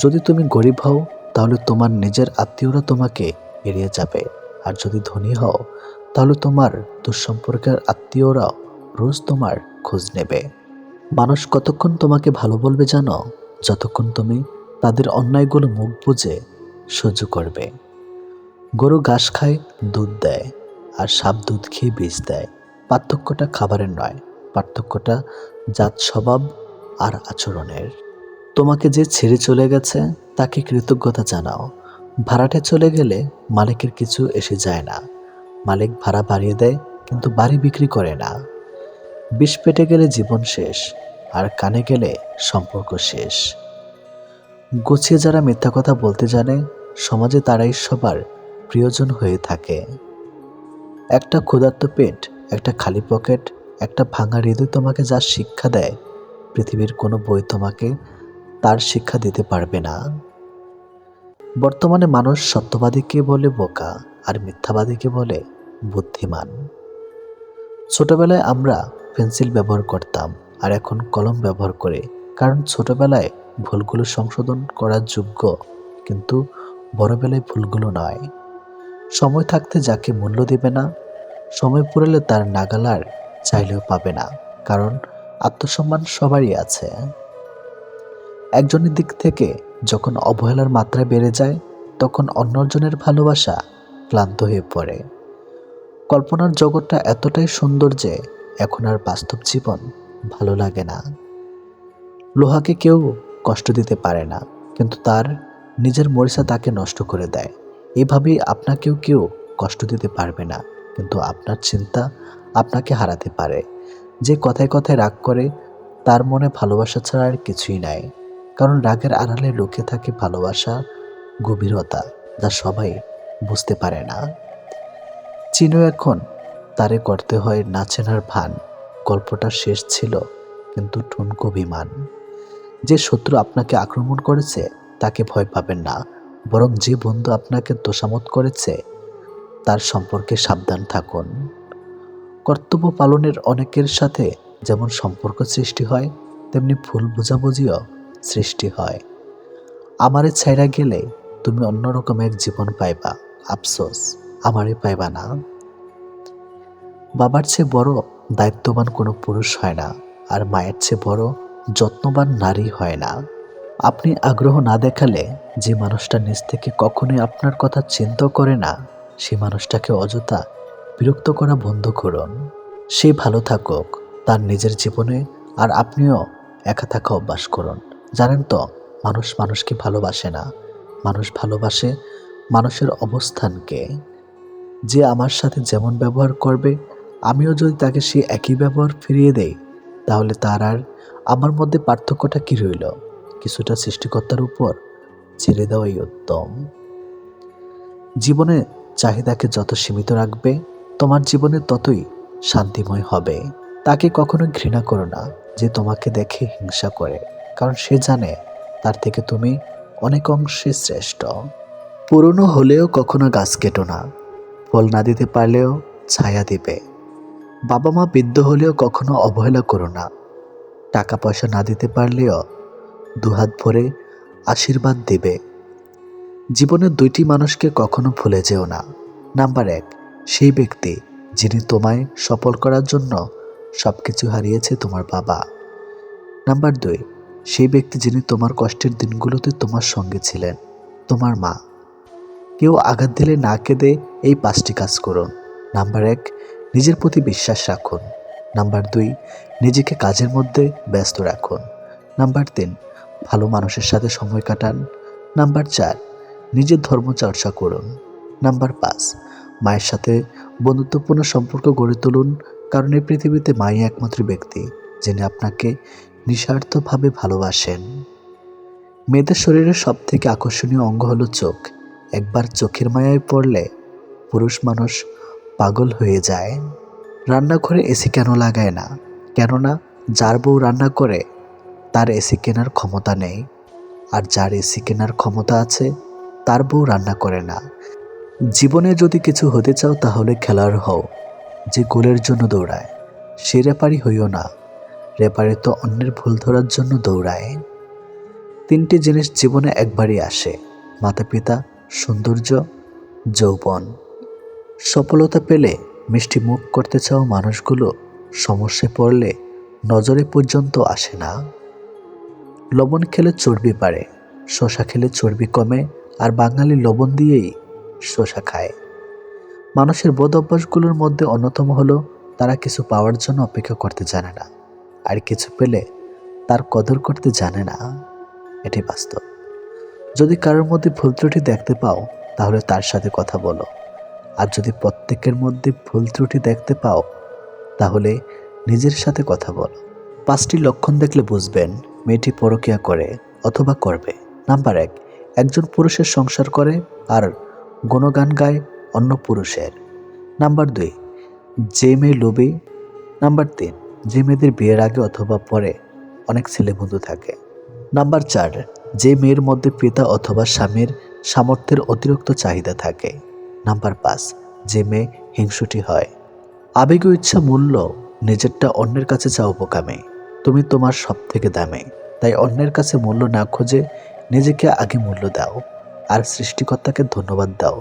যদি তুমি গরিব হও, তাহলে তোমার নিজের আত্মীয়রা তোমাকে এড়িয়ে যাবে, আর যদি ধনী হও, তাহলে তোমার দুঃসম্পর্কের আত্মীয়রা রোজ তোমার খোঁজ নেবে। মানুষ কতক্ষণ তোমাকে ভালো বলবে জানো? যতক্ষণ তুমি তাদের অন্যায়গুলো মুখ বুজে সহ্য করবে। গরু ঘাস খায়, দুধ দেয়, আর সাপ দুধ খেয়ে বীজ দেয়। পার্থক্যটা খাবারের নয়, পার্থক্যটা জাত স্বভাব আর আচরণের। তোমাকে যে ছেড়ে চলে গেছে তাকে কৃতজ্ঞতা জানাও। ভাড়াটে চলে গেলে মালিকের কিছু এসে যায় না, মালিক ভাড়া বাড়িয়ে দেয় কিন্তু বাড়ি বিক্রি করে না। বিষ পেটে গেলে জীবন শেষ, আর কানে গেলে সম্পর্ক শেষ। গুছিয়ে যারা মিথ্যা কথা বলতে জানে, সমাজে তারাই সবার প্রিয়জন হয়ে থাকে। একটা ক্ষুধার্ত পেট, একটা খালি পকেট, একটা ভাঙা হৃদয় তোমাকে যা শিক্ষা দেয়, পৃথিবীর কোনো বই তোমাকে তার শিক্ষা দিতে পারবে না। বর্তমানে মানুষ সত্যবাদীকে বলে বোকা, আর মিথ্যাবাদীকে বলে বুদ্ধিমান। ছোটবেলায় আমরা পেন্সিল ব্যবহার করতাম, আর এখন কলম ব্যবহার করে, কারণ ছোটবেলায় ভুলগুলো সংশোধন করার যোগ্য, কিন্তু বড়বেলায় ভুলগুলো নয়। সময় থাকতে যাকে মূল্য দেবে না, সময় পুরালে তার নাগাল আর চাইলেও পাবে না, কারণ আত্মসম্মান সবারই আছে। একজনের দিক থেকে যখন অবহেলার মাত্রা বেড়ে যায়, তখন অন্যজনের ভালোবাসা ক্লান্ত হয়ে পড়ে। কল্পনার জগৎটা এতটাই সুন্দর যে এখন আর বাস্তব জীবন ভালো লাগে না। লোহাকে কেউ কষ্ট দিতে পারে না, কিন্তু তার নিজের মরিচা তাকে নষ্ট করে দেয়। এভাবেই আপনাকেও কেউ কষ্ট দিতে পারবে না, কিন্তু আপনার চিন্তা আপনাকে হারাতে পারে। যে কথায় কথায় রাগ করে, তার মনে ভালোবাসা ছাড়া আর কিছুই নাই, কারণ রাগের আড়ালে লুকিয়ে থাকে ভালোবাসা, গভীরতা, যা সবাই বুঝতে পারে না। চিনো এখন তারে করতে হয় না চেনার ভান। গল্পটা শেষ ছিল, কিন্তু ঠুনকো বিমান। যে শত্রু আপনাকে আক্রমণ করেছে তাকে ভয় পাবেন না, বরং যে বন্ধু আপনাকে তোষামত করেছে তার সম্পর্কে সাবধান থাকুন। কর্তব্য পালনের অনেকের সাথে যেমন সম্পর্ক সৃষ্টি হয়, তেমনি ভুল বোঝাবুঝিও সৃষ্টি হয়। আমারে ছাইড়া গেলে তুমি অন্যরকম এক জীবন পাইবা, আফসোস, আমারই পাইবা না। বাবার চেয়ে বড় দায়িত্ববান কোনো পুরুষ হয় না, আর মায়ের চেয়ে বড় যত্নবান নারী হয় না। আপনি আগ্রহ না দেখালে যে মানুষটা নিজ থেকে কখনোই আপনার কথা চিন্তা করে না, সেই মানুষটাকে অযথা বিরক্ত করা বন্ধ করুন। সে ভালো থাকুক তার নিজের জীবনে, আর আপনিও একা থাকা অভ্যাস করুন। জানেন তো, মানুষ মানুষকে ভালোবাসে না, মানুষ ভালোবাসে মানুষের অবস্থানকে। যে আমার সাথে যেমন ব্যবহার করবে, আমিও যদি তাকে সেই একই ব্যবহার ফিরিয়ে দেই, তাহলে তার আর আমার মধ্যে পার্থক্যটা কি রইল? কিছুটা সৃষ্টিকর্তার উপর ছেড়ে দেওয়াই উত্তম। জীবনে চাহিদাকে যত সীমিত রাখবে, তোমার জীবনে ততই শান্তিময় হবে। তাকে কখনো ঘৃণা করো না যে তোমাকে দেখে হিংসা করে, কারণ সে জানে তার থেকে তুমি অনেক অংশে শ্রেষ্ঠ। পুরনো হলেও কখনো গাছ কেটো না, ফল না দিতে পারলেও ছায়া দিবে। বাবা মা বৃদ্ধ হলেও কখনো অবহেলা করো না, টাকা পয়সা না দিতে পারলেও দুহাত ভরে আশীর্বাদ দিবে। জীবনে দুইটি মানুষকে কখনো ভুলে যেও না। নাম্বার 1, সেই ব্যক্তি যিনি তোমায় সফল করার জন্য সবকিছু হারিয়েছে, তোমার বাবা। নাম্বার 2, সেই ব্যক্তি যিনি তোমার কষ্টের দিনগুলোতে তোমার সঙ্গে ছিলেন, তোমার মা। কেউ আঘাত দিলে না কেঁদে এই 5টি কাজ করুন। নাম্বার 1, নিজের প্রতি বিশ্বাস রাখুন। নাম্বার 2, নিজেকে কাজের মধ্যে ব্যস্ত রাখুন। নাম্বার 3, ভালো মানুষের সাথে সময় কাটান। নাম্বার 4, নিজের ধর্ম চর্চা করুন। নাম্বার 5, মায়ের সাথে বন্ধুত্বপূর্ণ সম্পর্ক গড়ে তুলুন, কারণ এই পৃথিবীতে মাই একমাত্র ব্যক্তি যিনি আপনাকে নিঃস্বার্থভাবে ভালোবাসেন। মেয়েদের শরীরের সব থেকে আকর্ষণীয় অঙ্গ হলো চোখ। একবার চোখের মায়ায় পড়লে পুরুষ মানুষ পাগল হয়ে যায়। রান্নাঘরে এসি কেন লাগায় না? কেননা যার বউ রান্না করে তার এসি কেনার ক্ষমতা নেই, আর যার এসি কেনার ক্ষমতা আছে তার বউ রান্না করে না। জীবনে যদি কিছু হতে চাও তাহলে খেলোয়াড় হও যে গোলের জন্য দৌড়ায়। সে রেপারি হইও না, রেপারি তো অন্যের ভুল ধরার জন্য দৌড়ায়। 3টি জিনিস জীবনে একবারই আসে: মাতা পিতা, সৌন্দর্য, যৌবন। সফলতা পেলে মিষ্টি মুখ করতে চাও মানুষগুলো সমস্যায় পড়লে নজরে পর্যন্ত আসে না। লবণ খেলে চর্বি বাড়ে, শসা খেলে চর্বি কমে, আর বাঙালি লবণ দিয়েই শসা খায়। মানুষের বদ অভ্যাসগুলোর মধ্যে অন্যতম হলো তারা কিছু পাওয়ার জন্য অপেক্ষা করতে জানে না, আর কিছু পেলে তার কদর করতে জানে না। এটাই বাস্তব। যদি কারোর মধ্যে ভুল ত্রুটি দেখতে পাও তাহলে তার সাথে কথা বলো, আর যদি প্রত্যেকের মধ্যে ভুল ত্রুটি দেখতে পাও তাহলে নিজের সাথে কথা বলো। 5টি লক্ষণ দেখলে বুঝবেন মেয়েটি পরকীয়া করে অথবা করবে। নাম্বার 1, একজন পুরুষের সংসার করে আর গুণগান গায় অন্য পুরুষের। নাম্বার 2, যে মেয়ে লোভী। নাম্বার 3, যে মেয়েদের বিয়ের আগে অথবা পরে অনেক ছেলে বন্ধু থাকে। নাম্বার 4, যে মেয়ের মধ্যে পিতা অথবা স্বামীর সামর্থ্যের অতিরিক্ত চাহিদা থাকে। নাম্বার 5, যে মেয়ে হিংসুটি হয়। আবেগ ও ইচ্ছা মূল্য নিজেরটা অন্যের কাছে চাও বোকামে। তুমি তোমার সব থেকে দামে, তাই অন্যের কাছে মূল্য না খুঁজে নিজেকে আগে মূল্য দাও, আর সৃষ্টিকর্তাকে ধন্যবাদ দাও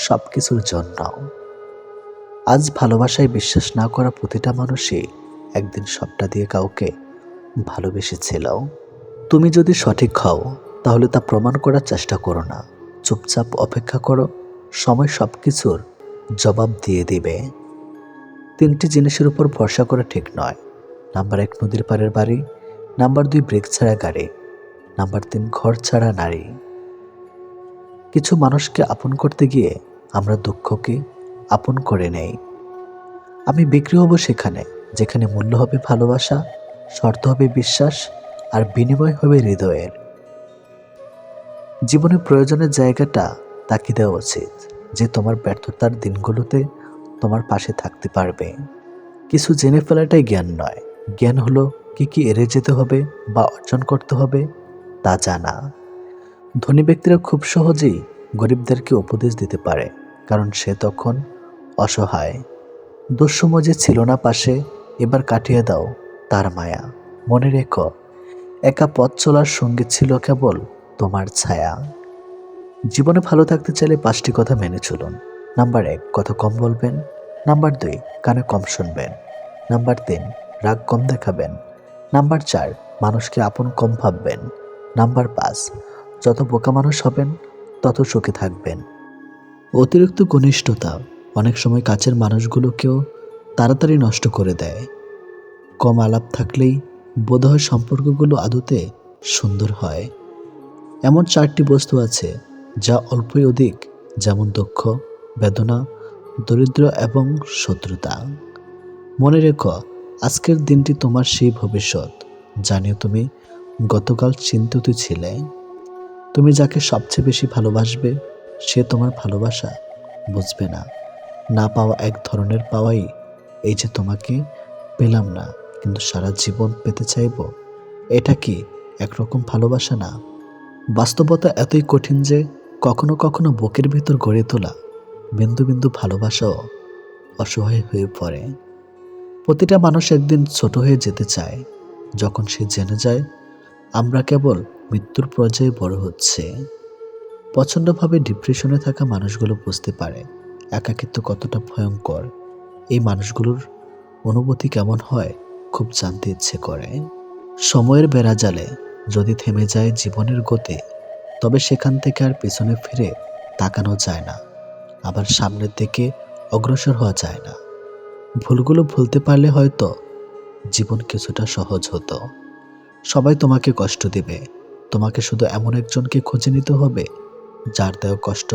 সব কিছুর জন্য। আজ ভালোবাসায় বিশ্বাস না করা প্রতিটা মানুষই একদিন সবটা দিয়ে কাউকে ভালোবেসেছিল। তুমি যদি সঠিক হও তাহলে তা প্রমাণ করার চেষ্টা করো না, চুপচাপ অপেক্ষা করো, সময় সব কিছুর জবাব দিয়ে দিবে। 3টি জিনিসের উপর ভরসা করা ঠিক নয়। নাম্বার 1, নদীর পাড়ের বাড়ি। নাম্বার 2, ব্রেক ছাড়া গাড়ি। নাম্বার 3, ঘর ছাড়া নারী। কিছু মানুষকে আপন করতে গিয়ে আমরা দুঃখকে আপন করে নেই। আমি বিক্রি হব সেখানে যেখানে মূল্য হবে ভালোবাসা, শর্ত হবে বিশ্বাস, আর বিনিময় হবে হৃদয়ের। জীবনে প্রয়োজনের জায়গাটা তাকে দেওয়া উচিত, যে তোমার ব্যর্থতার দিনগুলোতে তোমার পাশে থাকতে পারবে। কিছু জেনে ফেলাটাই জ্ঞান নয়, জ্ঞান হলো কি কি এড়িয়ে যেতে হবে বা অর্জন করতে হবে তা জানা। ধনী ব্যক্তিরা খুব সহজেই গরিবদেরকে উপদেশ দিতে পারে, কারণ সে তখন অসহায়। দুঃসময় যে ছিল না পাশে, এবার কাটিয়ে দাও তার মায়া। মনে রেখো, একা পথ চলার সঙ্গী ছিল কেবল তোমার ছায়া। জীবনে ভালো থাকতে চাইলে 5টি কথা মেনে চলুন। নাম্বার 1, কথা কম বলবেন। নাম্বার 2, কানে কম শুনবেন। নাম্বার 3, রাগ কম দেখাবেন। নাম্বার 4, মানুষকে আপন কম ভাববেন। নাম্বার 5, যত বোকা মানুষ হবেন তত সুখে থাকবেন। অতিরিক্ত ঘনিষ্ঠতা অনেক সময় কাছের মানুষগুলোকেও তাড়াতাড়ি নষ্ট করে দেয়। কম আলাপ থাকলেই বোধহয় সম্পর্কগুলো আদতে সুন্দর হয়। এমন 4টি বস্তু আছে যা অল্পই অধিক, যেমন দুঃখ, বেদনা, দরিদ্র এবং শত্রুতা। মনে রেখো, আজকের দিনটি তোমার সেই ভবিষ্যৎ জানিয়ে তুমি গতকাল চিন্তিত ছিলে। তুমি যাকে সবচেয়ে বেশি ভালোবাসবে সে তোমার ভালোবাসা বুঝবে না। না পাওয়া এক ধরনের পাওয়াই এই যে তোমাকে পেলাম না কিন্তু সারা জীবন পেতে চাইবো, এটা কি একরকম ভালোবাসা না? বাস্তবতা এতই কঠিন যে কখনো কখনো বুকের ভিতর গড়ে তোলা বিন্দু বিন্দু ভালোবাসাও অসহায় হয়ে পড়ে। প্রতিটা মানুষ একদিন ছোট হয়ে যেতে চায়, যখন সে জেনে যায় আমরা কেবল মৃত্যুর পর্যায়ে বড় হচ্ছে। প্রচণ্ডভাবে ডিপ্রেশনে থাকা মানুষগুলো বুঝতে পারে একাকিত্ব কতটা ভয়ঙ্কর। এই মানুষগুলোর অনুভূতি কেমন হয় খুব জানতে ইচ্ছে করে। সময়ের বেড়াজালে যদি থেমে যায় জীবনের গতি, তবে সেখান থেকে আর পেছনে ফিরে তাকানো যায় না, আবার সামনের দিকে অগ্রসর হওয়া যায় না। ভুলগুলো ভুলতে পারলে হয়তো জীবন কিছুটা সহজ হতো। সবাই তোমাকে কষ্ট দেবে, তোমাকে শুধু এমন একজনকে খুঁজে নিতে হবে যার দেওয়া কষ্ট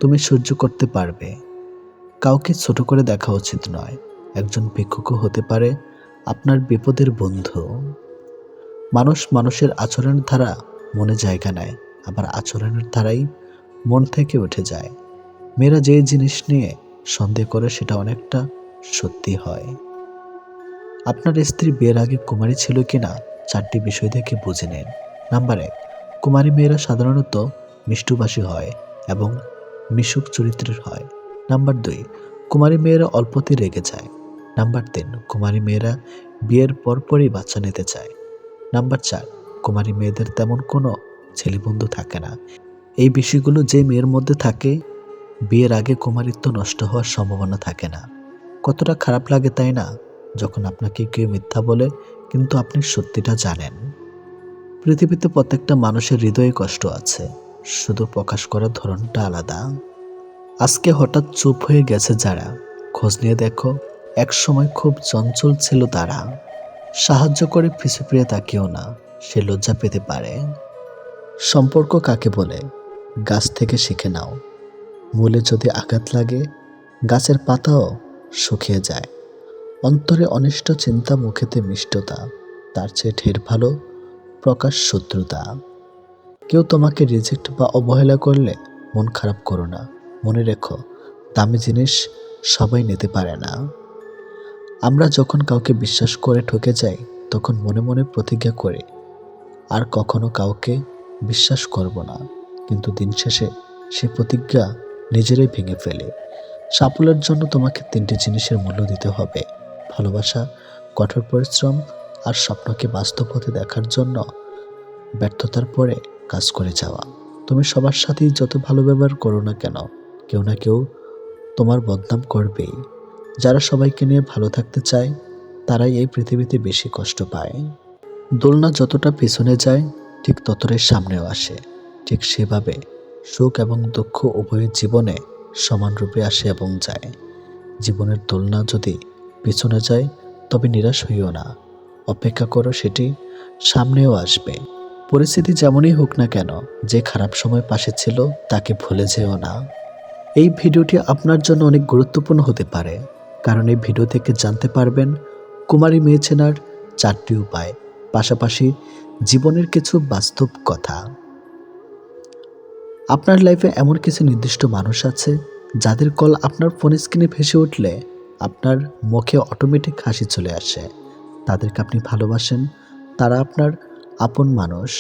তুমি সহ্য করতে পারবে। কাউকে ছোট করে দেখা উচিত নয়। একজন ভিক্ষুকও হতে পারে আপনার বিপদের বন্ধু। মানুষ মানুষের আচরণের ধারা মনে জায়গা নেয়, আবার আচরণের ধারাই মন থেকে উঠে যায়। মেয়েরা যে জিনিস নিয়ে সন্দেহ করে সেটা অনেকটা সত্যি হয়। আপনার স্ত্রী বিয়ের আগে কুমারী ছিল কিনা 4টি বিষয় দেখে বুঝে নিন। নাম্বার 1, কুমারী মেয়েরা সাধারণত মিষ্টভাষী হয় এবং মিশুক চরিত্রের হয়। নাম্বার 2, কুমারী মেয়েরা অল্পতেই রেগে যায়। নাম্বার 3, কুমারী মেয়েরা বিয়ের পরপরই বাচ্চা নিতে চায়। নাম্বার 4, কুমারী মেয়েদের তেমন কোনো ছেলেবন্ধু থাকে না। এই বিষয়গুলো যে মেয়ের মধ্যে থাকে, বিয়ের আগে কুমারিত্ব নষ্ট হওয়ার সম্ভাবনা থাকে না। কতটা খারাপ লাগে তাই না, যখন আপনাকে কেউ মিথ্যা বলে কিন্তু আপনি সত্যিটা জানেন। পৃথিবীতে প্রত্যেকটা মানুষের হৃদয়ে কষ্ট আছে, শুধু প্রকাশ করার ধরনটা আলাদা। আজকে হঠাৎ চুপ হয়ে গেছে যারা, খোঁজ নিয়ে দেখো এক সময় খুব চঞ্চল ছিল তারা। সাহায্য করে পিছু ফিরে তাকিও না, সে লজ্জা পেতে পারে। সম্পর্ক কাকে বলে গাছ থেকে শিখে নাও। মূলে যদি আঘাত লাগে গাছের পাতাও শুকিয়ে যায়। অন্তরে অনিষ্ট চিন্তা, মুখেতে মিষ্টতা, তার চেয়ে ঢের ভালো প্রকাশ শত্রুতা। কেউ তোমাকে রিজেক্ট বা অবহেলা করলে মন খারাপ করো না। মনে রেখো, দামি জিনিস সবাই নিতে পারে না। আমরা যখন কাউকে বিশ্বাস করে ঠকে যাই তখন মনে মনে প্রতিজ্ঞা করি আর কখনো কাউকে বিশ্বাস করব না, কিন্তু দিন শেষে সে প্রতিজ্ঞা নিজেরাই ভেঙে ফেলে। সাফল্যের জন্য তোমাকে 3টি জিনিসের মূল্য দিতে হবে: ভালোবাসা, কঠোর পরিশ্রম আর স্বপ্নকে বাস্তব হতে দেখার জন্য ব্যর্থতার পরে কাজ করে যাওয়া। তুমি সবার সাথেই যত ভালো ব্যবহার করো না কেন, কেউ না কেউ তোমার বদনাম করবেই। যারা সবাইকে নিয়ে ভালো থাকতে চায় তারাই এই পৃথিবীতে বেশি কষ্ট পায়। দোলনা যতটা পেছনে যায় ঠিক ততটাই সামনেও আসে। ঠিক সেভাবে সুখ এবং দুঃখ উভয়ের জীবনে সমানরূপে আসে এবং যায়। জীবনের দোলনা যদি পিছনে যায় তবে নিরাশ হইও না, অপেক্ষা করো, সেটি সামনেও আসবে। পরিস্থিতি যেমনই হোক না কেন, যে খারাপ সময় পাশে ছিল তাকে ভুলে যেও না। এই ভিডিওটি আপনার জন্য অনেক গুরুত্বপূর্ণ হতে পারে, কারণ এই ভিডিও থেকে জানতে পারবেন কুমারী মেয়ে চেনার 4টি উপায়, পাশাপাশি জীবনের কিছু বাস্তব কথা। আপনার লাইফে এমন কিছু নির্দিষ্ট মানুষ আছে যাদের কল আপনার ফোন স্ক্রিনে ভেসে উঠলে আপনার মুখে অটোমেটিক হাসি চলে আসে। তাদেরকে আপনি ভালোবাসেন, তারা আপনার আপন মানুষ।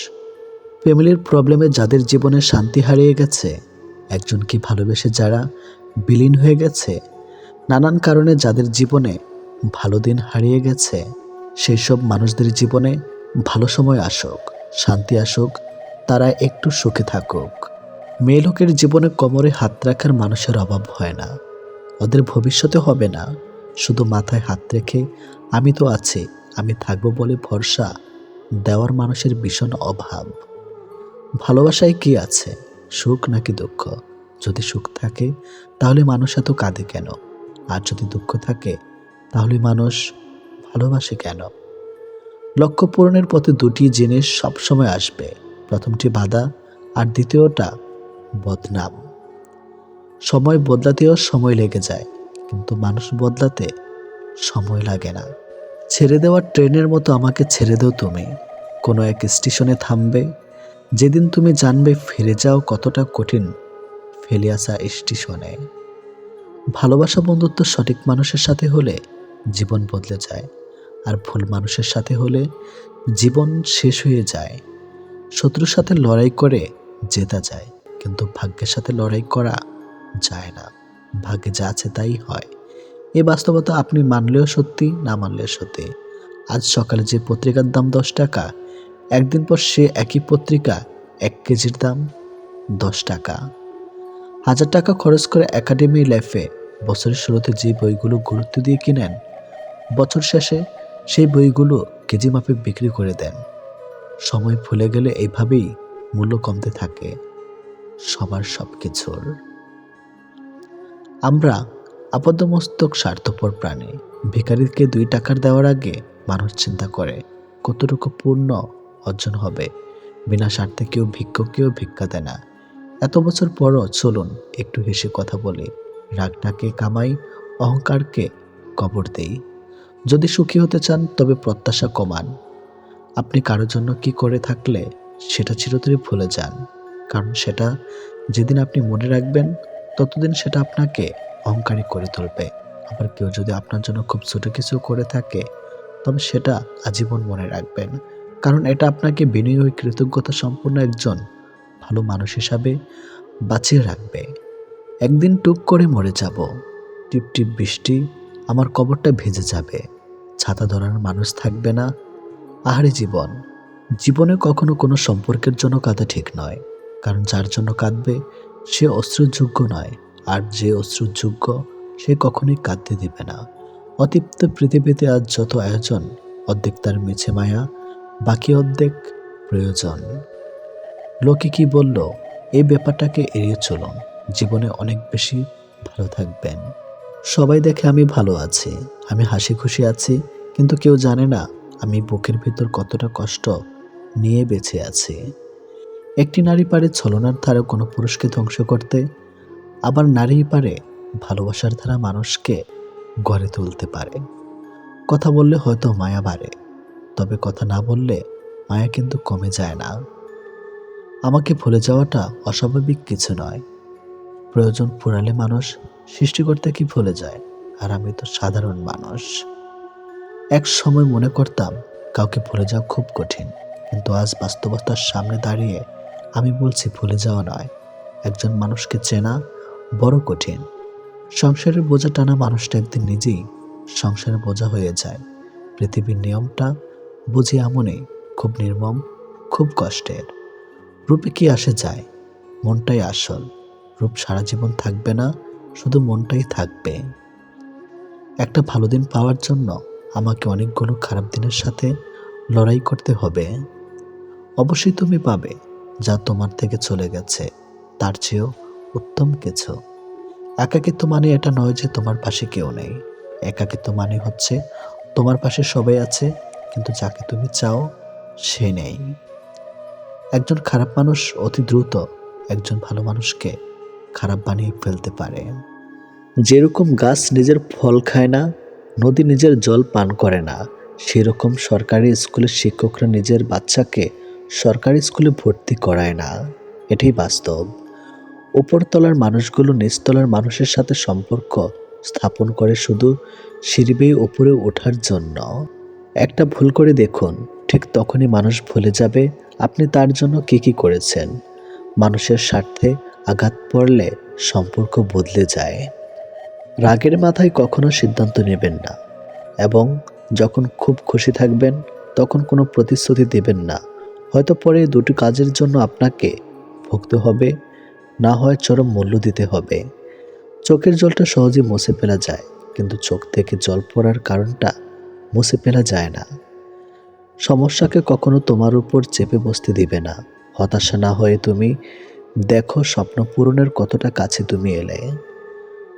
ফ্যামিলির প্রবলেমে যাদের জীবনে শান্তি হারিয়ে গেছে, একজনকে ভালোবেসে যারা বিলীন হয়ে গেছে, নানান কারণে যাদের জীবনে ভালো দিন হারিয়ে গেছে, সেই সব মানুষদের জীবনে ভালো সময় আসুক, শান্তি আসুক, তারা একটু সুখে থাকুক। মেয়ে লোকের জীবনে কোমরে হাত রাখার মানুষের অভাব হয় না। ওদের ভবিষ্যতে হবে না, শুধু মাথায় হাত রেখে আমি তো আছি, আমি থাকবো বলে ভরসা দেওয়ার মানুষের ভীষণ অভাব। ভালোবাসায় কি আছে, সুখ নাকি দুঃখ? যদি সুখ থাকে তাহলে মানুষ এত কাঁদে কেন? আর যদি দুঃখ থাকে তাহলে মানুষ ভালোবাসে কেন? লক্ষ্য পূরণের পথে দুটি জিনিস সবসময় আসবে, প্রথমটি বাধা আর দ্বিতীয়টা বদনাম। সময় বদলাতেও সময় লেগে যায়, কিন্তু মানুষ বদলাতে সময় লাগে না। ছেড়ে দেওয়া ট্রেনের মতো আমাকে ছেড়ে দাও তুমি, কোনো এক স্টেশনে থামবে, যেদিন তুমি জানবে ফিরে যাও কতটা কঠিন ফেলে আসা স্টেশনে। ভালোবাসা বন্ধুত্ব সঠিক মানুষের সাথে হলে জীবন বদলে যায়, আর ভুল মানুষের সাথে হলে জীবন শেষ হয়ে যায়। শত্রুর সাথে লড়াই করে জেতা যায়, কিন্তু ভাগ্যের সাথে লড়াই করা যায় না। ভাগ্যে যা আছে তাই হয়। এই বাস্তবতা আপনি মানলেও সত্যি, না মানলেও সত্যি। আজ সকালে যে পত্রিকার দাম 10 টাকা, একদিন পর সে একই পত্রিকা 1 কেজির দাম 10 টাকা। 1000 টাকা খরচ করে একাডেমি লাইফে বছরের শুরুতে যে বইগুলো গুরুত্ব দিয়ে কিনেন, বছর শেষে সেই বইগুলো কেজি মাপে বিক্রি করে দেন। সময় ভুলে গেলে এইভাবেই মূল্য কমতে থাকে সবার সবকিছুর। আমরা আপাদমস্তক স্বার্থপর প্রাণী। ভিখারিকে 2 টাকার দেওয়ার আগে মানুষ চিন্তা করে কতটুকু পূর্ণ অর্জন হবে। বিনা স্বার্থে কেউ ভিক্ষুককেও ভিক্ষা দেয় না। এত বছর পরও চলুন একটু হেসে কথা বলি, রাগটাকে কামাই, অহংকারকে কবর দেই। যদি সুখী হতে চান তবে প্রত্যাশা কমান। আপনি কারোর জন্য কি করে থাকলে সেটা চিরতরে ভুলে যান, কারণ সেটা যেদিন আপনি মনে রাখবেন ততদিন সেটা আপনাকে অহংকারী করে তুলবে। আবার কেউ যদি আপনার জন্য খুব ছোট কিছু করে থাকে তবে সেটা আজীবন মনে রাখবেন, কারণ এটা আপনাকে বিনয়ী ও কৃতজ্ঞতা সম্পন্ন একজন ভালো মানুষ হিসাবে বাঁচিয়ে রাখবে। একদিন টুক করে মরে যাব, টিপ টিপ বৃষ্টি, আমার কবরটা ভিজে যাবে, ছাতা ধরার মানুষ থাকবে না। আহারে জীবন, জীবনে কখনো কোনো সম্পর্কের জন্য কাঁদা ঠিক নয়, কারণ যার জন্য কাঁদবে সে অশ্রুযোগ্য নয়, আর যে অশ্রুযোগ্য সে কখনোই কাঁদতে দিবে না। অতৃপ্ত পৃথিবীতে আজ যত আয়োজন, অর্ধেক তার মিছে মায়া, বাকি অর্ধেক প্রয়োজন। লোকে কি বলল, এই ব্যাপারটাকে এড়িয়ে চলুন, জীবনে অনেক বেশি ভালো থাকবেন। সবাই দেখে আমি ভালো আছি, আমি হাসি খুশি আছি, কিন্তু কেউ জানে না আমি বুকের ভিতর কতটা কষ্ট নিয়ে বেঁচে আছি। একটি নারী পারে ছলনার ধারা কোনো পুরুষকে ধ্বংস করতে, আবার নারী পারে ভালোবাসার ধারা মানুষকে গড়ে তুলতে পারে। কথা বললে হয়তো মায়া বাড়ে, তবে কথা না বললে মায়া কিন্তু কমে যায় না। আমাকে ভুলে যাওয়াটা অস্বাভাবিক কিছু নয়। প্রয়োজন ফুরালে মানুষ সৃষ্টিকর্তা কি ভুলে যায়, আর আমি তো সাধারণ মানুষ। এক সময় মনে করতাম কাউকে ভুলে যাওয়া খুব কঠিন, কিন্তু আজ বাস্তবতার সামনে দাঁড়িয়ে আমি বলছি ভুলে যাওয়া নয়, একজন মানুষকে চেনা বড় কঠিন। সংসারের বোঝা টানা মানুষটা একদিন নিজেই সংসারের বোঝা হয়ে যায়। পৃথিবীর নিয়মটা বুঝি এমনই, খুব নির্মম, খুব কষ্টের। রূপে কি আসে যায়, মনটাই আসল। রূপ সারা জীবন থাকবে না, শুধু মনটাই থাকবে। একটা ভালো দিন পাওয়ার জন্য আমাকে অনেকগুলো খারাপ দিনের সাথে লড়াই করতে হবে। অবশ্যই তুমি পাবে যা তোমার থেকে চলে গেছে, তার চেয়েও উত্তম কিছু। একাকিত্ব মানে এটা নয় যে তোমার পাশে কেউ নেই। একাকিত্ব মানে হচ্ছে তোমার পাশে সবাই আছে, কিন্তু যাকে তুমি চাও সে নেই। একজন খারাপ মানুষ অতি দ্রুত একজন ভালো মানুষকে খারাপ বানিয়ে ফেলতে পারে। যেরকম গাছ নিজের ফল খায় না, নদী নিজের জল পান করে না, সেরকম সরকারি স্কুলের শিক্ষকরা নিজের বাচ্চাকে সরকারি স্কুলে ভর্তি করায় না। এটাই বাস্তব। উপরতলার মানুষগুলো নিচতলার মানুষের সাথে সম্পর্ক স্থাপন করে শুধু সিঁড়ি বেয়ে উপরে ওঠার জন্য। একটা ভুল করে দেখুন, ঠিক তখনই মানুষ ভুলে যাবে আপনি তার জন্য কি করেছেন। মানুষের স্বার্থে আঘাত পড়লে সম্পর্ক বদলে যায়। রাগের মাথায় কখনো সিদ্ধান্ত নেবেন না, এবং যখন খুব খুশি থাকবেন তখন কোনো প্রতিশ্রুতি দেবেন না। হয়তো পরে দুটি কাজের জন্য আপনাকে ভুগতে হবে না হয় চরম মূল্য দিতে হবে। চোখের জলটা সহজে মুছে ফেলা যায়, কিন্তু চোখ থেকে জল পড়ার কারণটা মুছে ফেলা যায় না। সমস্যাকে কখনো তোমার উপর চেপে বসতে দিবে না। হতাশা না হয়ে তুমি দেখো স্বপ্ন পূরণের কতটা কাছে তুমি এলে।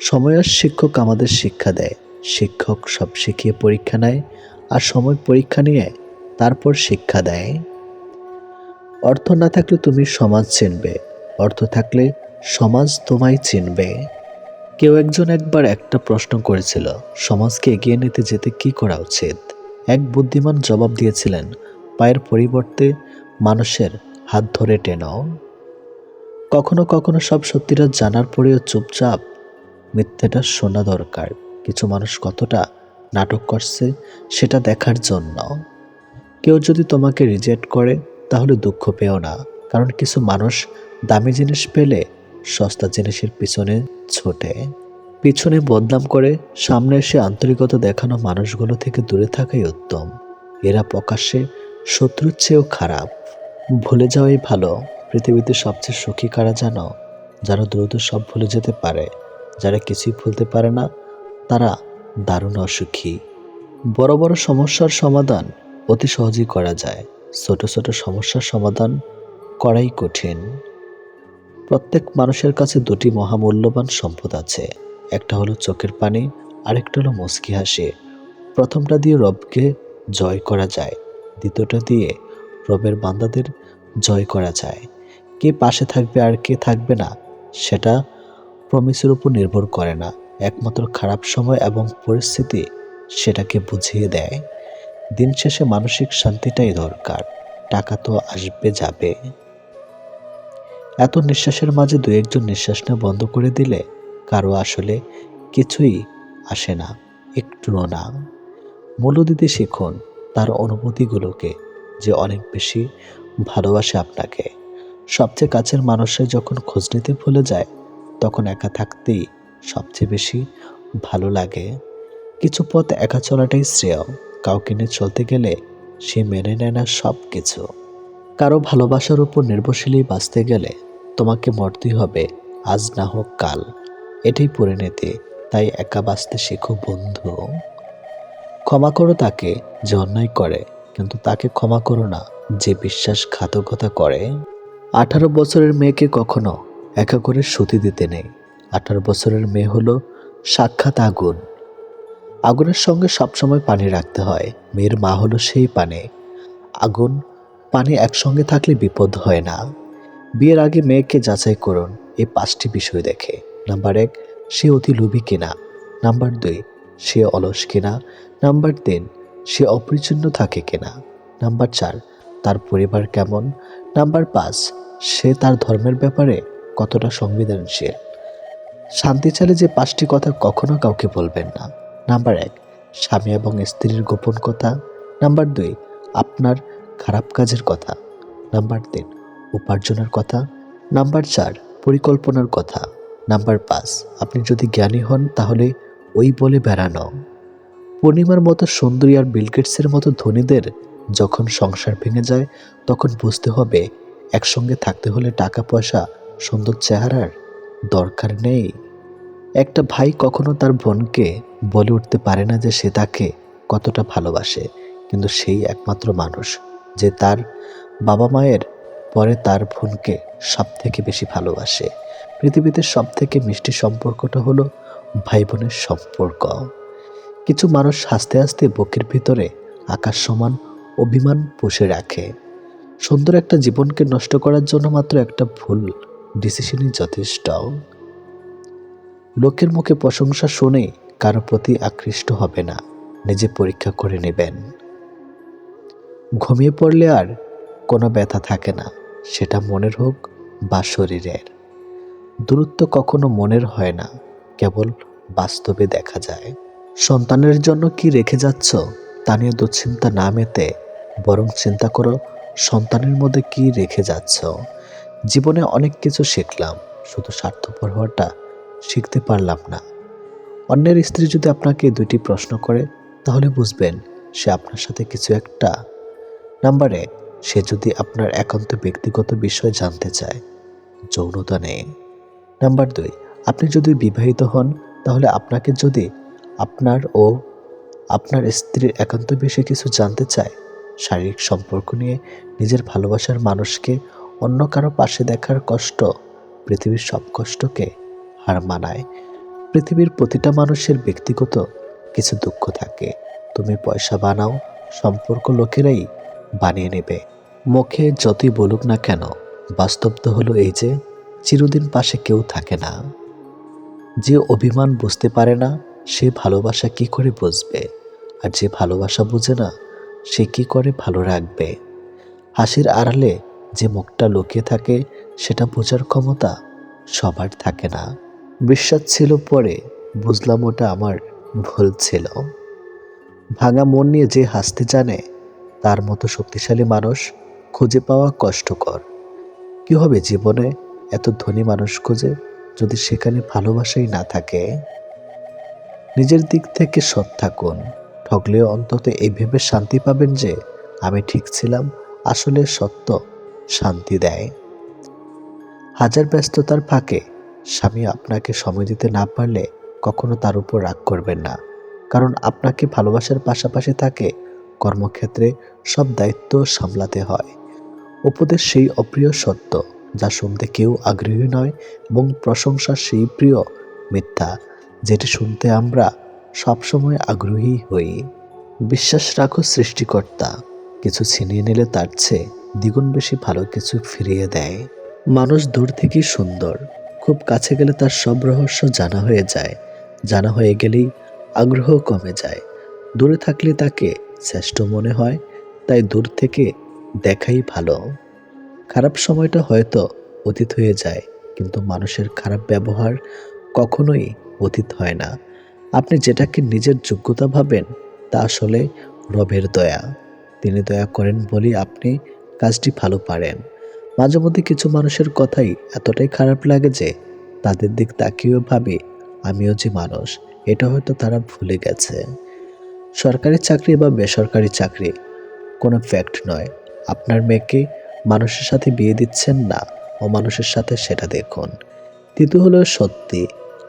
সময়ের শিক্ষক আমাদের শিক্ষা দেয়। শিক্ষক সব শিখিয়ে পরীক্ষা নেয়, আর সময় পরীক্ষা নিয়ে তারপর শিক্ষা দেয়। অর্থ না থাকলে তুমি সমাজ চিনবে, অর্থ থাকলে সমাজ তোমায় চিনবে। কেউ একজন একবার একটা প্রশ্ন করেছিল, সমাজকে এগিয়ে নিতে যেতে কি করা উচিত? এক বুদ্ধিমান জবাব দিয়েছিলেন, পায়ের পরিবর্তে মানুষের হাত ধরে টেনো। কখনো কখনো সব সত্যিটা জানার পরেও চুপচাপ মিথ্যেটা শোনা দরকার। কিছু মানুষ কতটা নাটক করছে সেটা দেখার জন্য। কেউ যদি তোমাকে রিজেক্ট করে তাহলে দুঃখ পেও না, কারণ কিছু মানুষ দামি জিনিস পেলে সস্তা জিনিসের পিছনে ছোটে। পিছনে বদনাম করে সামনে এসে আন্তরিকতা দেখানো মানুষগুলো থেকে দূরে থাকাই উত্তম। এরা প্রকাশ্যে শত্রুর চেয়েও খারাপ। ভুলে যাওয়াই ভালো। পৃথিবীতে সবচেয়ে সুখী কারা জানো? যারা দ্রুত সব ভুলে যেতে পারে। যারা কিছুই ভুলতে পারে না, তারা দারুণ অসুখী। বড় বড় সমস্যার সমাধান অতি সহজেই করা যায়, ছোট ছোট সমস্যার সমাধান করাই কঠিন। প্রত্যেক মানুষের কাছে দুটি মহামূল্যবান সম্পদ আছে। একটা হলো চোখের পানি, আরেকটা হলো মুচকি হাসি। প্রথমটা দিয়ে রবকে জয় করা যায়, দ্বিতীয়টা দিয়ে রবের বান্দাদের জয় করা যায়। কে পাশে থাকবে আর কে থাকবে না সেটা প্রমিসের উপর নির্ভর করে না। একমাত্র খারাপ সময় এবং পরিস্থিতি সেটাকে বুঝিয়ে দেয়। দিন শেষে মানসিক শান্তিটাই দরকার। টাকা তো আসবে যাবে। এত নিঃশ্বাসের মাঝে দু একজন নিঃশ্বাস নেওয়া বন্ধ করে দিলে কারো আসলে কিছুই আসে না, একটুও না। মূল্য দিতে শিখুন তার অনুভূতিগুলোকে, যে অনেক বেশি ভালোবাসে আপনাকে। সবচেয়ে কাছের মানুষরা যখন খোঁজ নিতে ভুলে যায়, তখন একা থাকতেই সবচেয়ে বেশি ভালো লাগে। কিছু পথ একা চলাটাই শ্রেয়। কাউকে নিয়ে চলতে গেলে সে মেনে নেয় না সব কিছু। কারো ভালোবাসার উপর নির্ভরশীলই বাঁচতে গেলে তোমাকে মরতেই হবে, আজ না হোক কাল। এটাই পরিণতি। তাই একা বাঁচতে শেখো বন্ধু। ক্ষমা করো তাকে যে অন্যায় করে, কিন্তু তাকে ক্ষমা করো না যে বিশ্বাসঘাতকতা করে। 18 বছরের মেয়েকে কখনো একা করে সতী দিতে নেই। 18 বছরের মেয়ে হলো সাক্ষাৎ আগুন। আগুনের সঙ্গে সবসময় পানি রাখতে হয়। মেয়ের মা হলো সেই পানি। আগুন পানি একসঙ্গে থাকলে বিপদ হয় না। বিয়ের আগে মেয়েকে যাচাই করুন এই 5টি বিষয় দেখে। নাম্বার 1, সে অতি লোভী কিনা। নাম্বার 2, সে অলস কিনা। নাম্বার 3, সে অপরিচ্ছন্ন থাকে কিনা। নাম্বার 4, তার পরিবার কেমন। নাম্বার 5, সে তার ধর্মের ব্যাপারে কতটা সংবেদনশীল। শান্তি চাইলে যে 5টি কথা কখনো কাউকে বলবেন না। নাম্বার 1, স্বামী এবং স্ত্রীর গোপন কথা। নাম্বার 2, আপনার খারাপ কাজের কথা। নাম্বার 3, উপার্জনের কথা। নাম্বার 4, পরিকল্পনার কথা। নাম্বার 5, আপনি যদি জ্ঞানী হন তাহলে ওই বলে বেড়ানো। পূর্ণিমার মতো সুন্দরী আর বিলগেটসের মতো ধনীদের যখন সংসার ভেঙে যায়, তখন বুঝতে হবে একসঙ্গে থাকতে হলে টাকা পয়সা, সুন্দর চেহারার দরকার নেই। একটা ভাই কখনো তার বোনকে বলে উঠতে পারে না যে সে তাকে কতটা ভালোবাসে, কিন্তু সেই একমাত্র মানুষ যে তার বাবা মায়ের পরে তার বোনকে সব থেকে বেশি ভালোবাসে। পৃথিবীতে সব থেকে মিষ্টি সম্পর্কটা হলো ভাই বোনের সম্পর্ক। কিছু মানুষ হাসতে হাসতে বুকের ভিতরে আকাশ সমান অভিমান পুষে রাখে। সুন্দর একটা জীবনকে নষ্ট করার জন্য মাত্র একটা ভুল ডিসিশনই যথেষ্ট। লোকের মুখে প্রশংসা শুনে কারো প্রতি আকৃষ্ট হবে না, নিজে পরীক্ষা করে নেবেন। ঘুমিয়ে পড়লে আর কোনো ব্যথা থাকে না, সেটা মনের হোক বা শরীরের। দূরত্ব কখনো মনের হয় না, কেবল বাস্তবে দেখা যায়। সন্তানের জন্য কি রেখে যাচ্ছ তা নিয়ে দুশ্চিন্তা না মেতে বরং চিন্তা করো সন্তানের মধ্যে কি রেখে যাচ্ছ। জীবনে অনেক কিছু শিখলাম, শুধু স্বার্থপর হওয়াটা শিখতে পারলাম না। অন্যের স্ত্রী যদি আপনাকে 2টি প্রশ্ন করে, তাহলে বুঝবেন সে আপনার সাথে কিছু একটা। নাম্বার 1, সে যদি আপনার একান্ত ব্যক্তিগত বিষয় জানতে চায়। যৌনতা নেই। নাম্বার 2, আপনি যদি বিবাহিত হন তাহলে আপনাকে যদি আপনার ও আপনার স্ত্রীর একান্ত বিষয়ে কিছু জানতে চায়, শারীরিক সম্পর্ক নিয়ে নিজের ভালোবাসার মানুষকে অন্য কারো পাশে দেখার কষ্ট পৃথিবীর সব কষ্টকে হার মানায়। পৃথিবীর প্রতিটা মানুষের ব্যক্তিগত কিছু দুঃখ থাকে। তুমি পয়সা বানাও, সম্পর্ক লোকেরাই বানিয়ে নেবে। মুখে যতই বলুক না কেন, বাস্তব তো হলো এই যে চিরদিন পাশে কেউ থাকে না। যে অভিমান বুঝতে পারে না সে ভালোবাসা কি করে বুঝবে, আর যে ভালোবাসা বুঝে না সে কি করে ভালো রাখবে। হাসির আড়ালে যে মুখটা লুকিয়ে থাকে সেটা বোঝার ক্ষমতা সবার থাকে না। বিশ্বাস ছিল পরে বুঝলাম ওটা আমার ভুল ছিল। ভাঙা মন নিয়ে যে হাসতে জানে তার মতো শক্তিশালী মানুষ খুঁজে পাওয়া কষ্টকর। কি হবে জীবনে এত ধনী মানুষ খুঁজে যদি সেখানে ভালোবাসাই না থাকে। নিজের দিক থেকে সৎ থাকুন, ঠকলেও অন্তত এই ভেবে শান্তি পাবেন যে আমি ঠিক ছিলাম। আসলে সত্য শান্তি দেয়। হাজার ব্যস্ততার ফাঁকে স্বামী আপনাকে সময় দিতে না পারলে কখনো তার উপর রাগ করবেন না, কারণ আপনাকে ভালোবাসার পাশাপাশি তাকে কর্মক্ষেত্রে সব দায়িত্ব সামলাতে হয়। উপদেশ সেই অপ্রিয় সত্য যা শুনতে কেউ আগ্রহী নয়, এবং প্রশংসা সেই প্রিয় মিথ্যা যেটি শুনতে আমরা সবসময় আগ্রহী হই। বিশ্বাস রাখো সৃষ্টিকর্তা কিছু ছিনিয়ে নিলে তার চেয়ে দ্বিগুণ বেশি ভালো কিছু ফিরিয়ে দেয়। মানুষ দূর থেকেই সুন্দর, খুব কাছে গেলে তার সব রহস্য জানা হয়ে যায়। জানা হয়ে গেলেই আগ্রহ কমে যায়। দূরে থাকলে তাকে শ্রেষ্ঠ মনে হয়, তাই দূর থেকে দেখাই ভালো। খারাপ সময়টা হয়তো অতীত হয়ে যায়, কিন্তু মানুষের খারাপ ব্যবহার কখনোই অতীত হয় না। আপনি যেটাকে নিজের যোগ্যতা ভাবেন তা আসলে রবের দয়া। তিনি দয়া করেন বলেই আপনি কাজটি ভালো পারেন। মাঝে মধ্যে কিছু মানুষের কথাই এতটাই খারাপ লাগে যে তাদের দিক তাকিয়েও ভাবি আমিও যে মানুষ, এটা হয়তো তারা ভুলে গেছে। সরকারি চাকরি বা বেসরকারি চাকরি কোনো ফ্যাক্ট নয়। আপনার মেয়েকে মানুষের সাথে বিয়ে দিচ্ছেন না অমানুষের সাথে, সেটা দেখুন। তৃতীয় হলো সত্যি,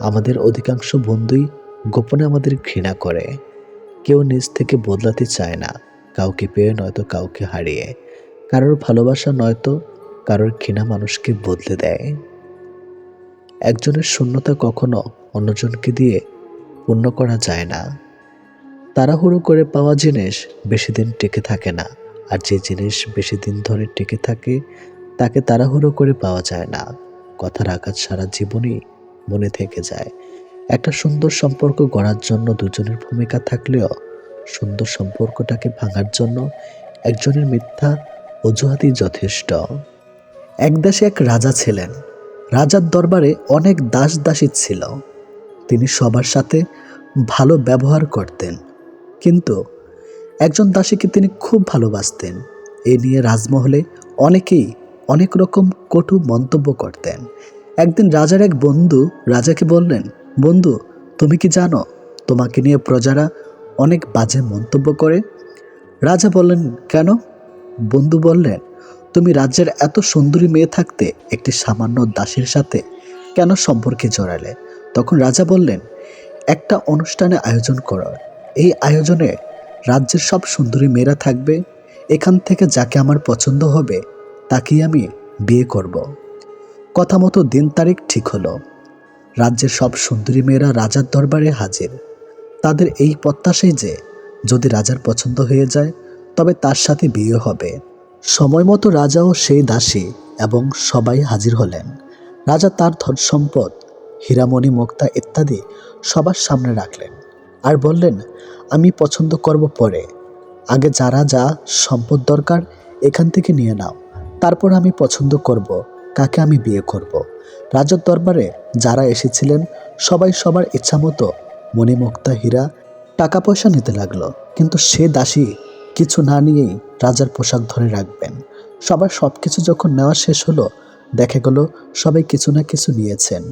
আমাদের অধিকাংশ বন্ধুই গোপনে আমাদের ঘৃণা করে। কেউ নিজ থেকে বদলাতে চায় না, কাউকে পেয়ে নয়তো কাউকে হারিয়ে। কারোর ভালোবাসা নয়তো কারোর ঘৃণা মানুষকে বদলে দেয়। একজনের শূন্যতা কখনো অন্যজনকে দিয়ে পূর্ণ করা যায় না। তাড়াহুড়ো করে পাওয়া জিনিস বেশি দিন টিকে থাকে না, আর যে জিনিস বেশি দিন ধরে টিকে থাকে তাকে তাড়াহুড়ো করে পাওয়া যায় না। কথার আঘাত সারা জীবনই মনে থেকে যায়। একটা সুন্দর সম্পর্ক গড়ার জন্য দুজনের ভূমিকা থাকলেও সুন্দর সম্পর্কটাকে ভাঙার জন্য একজনের মিথ্যা অজুহাতই যথেষ্ট। এক দেশে এক রাজা ছিলেন। রাজার দরবারে অনেক দাস দাসী ছিল। তিনি সবার সাথে ভালো ব্যবহার করতেন, কিন্তু একজন দাসীকে তিনি খুব ভালোবাসতেন। এ নিয়ে রাজমহলে অনেকেই অনেক রকম কটু মন্তব্য করতেন। একদিন রাজার এক বন্ধু রাজাকে বললেন, বন্ধু, তুমি কি জানো তোমাকে নিয়ে প্রজারা অনেক বাজে মন্তব্য করে? রাজা বললেন, কেন? বন্ধু বললেন, তুমি রাজ্যের এত সুন্দরী মেয়ে থাকতে একটি সামান্য দাসীর সাথে কেন সম্পর্কে জড়ালে? তখন রাজা বললেন, একটা অনুষ্ঠানে আয়োজন করো। এই আয়োজনে রাজ্যের সব সুন্দরী মেয়েরা থাকবে। এখান থেকে যাকে আমার পছন্দ হবে তাকেই আমি বিয়ে করব। কথা মতো দিন তারিখ ঠিক হলো। রাজ্যের সব সুন্দরী মেয়েরা রাজার দরবারে হাজির। তাদের এই প্রত্যাশাই যে যদি রাজার পছন্দ হয়ে যায় তবে তার সাথে বিয়ে হবে। সময় মতো রাজা ও সেই দাসী এবং সবাই হাজির হলেন। রাজা তার ধন সম্পদ, হীরামণি মুক্তা ইত্যাদি সবার সামনে রাখলেন আর বললেন, আমি পছন্দ করব পরে। আগে যারা যা সম্পদ দরকার এখান থেকে নিয়ে নাও, তারপর আমি পছন্দ করব কাকে আমি বিয়ে করব। রাজার দরবারে যারা এসেছিলেন সবাই সবার ইচ্ছামতো মণিমুক্তা হীরা টাকা পয়সা নিতে লাগলো, কিন্তু সে দাসী কিছু না নিয়েই রাজার পোশাক ধরে রাখবেন। সবার সব কিছু যখন নেওয়া শেষ হলো দেখা গেল সবাই কিছু না কিছু নিয়েছেন,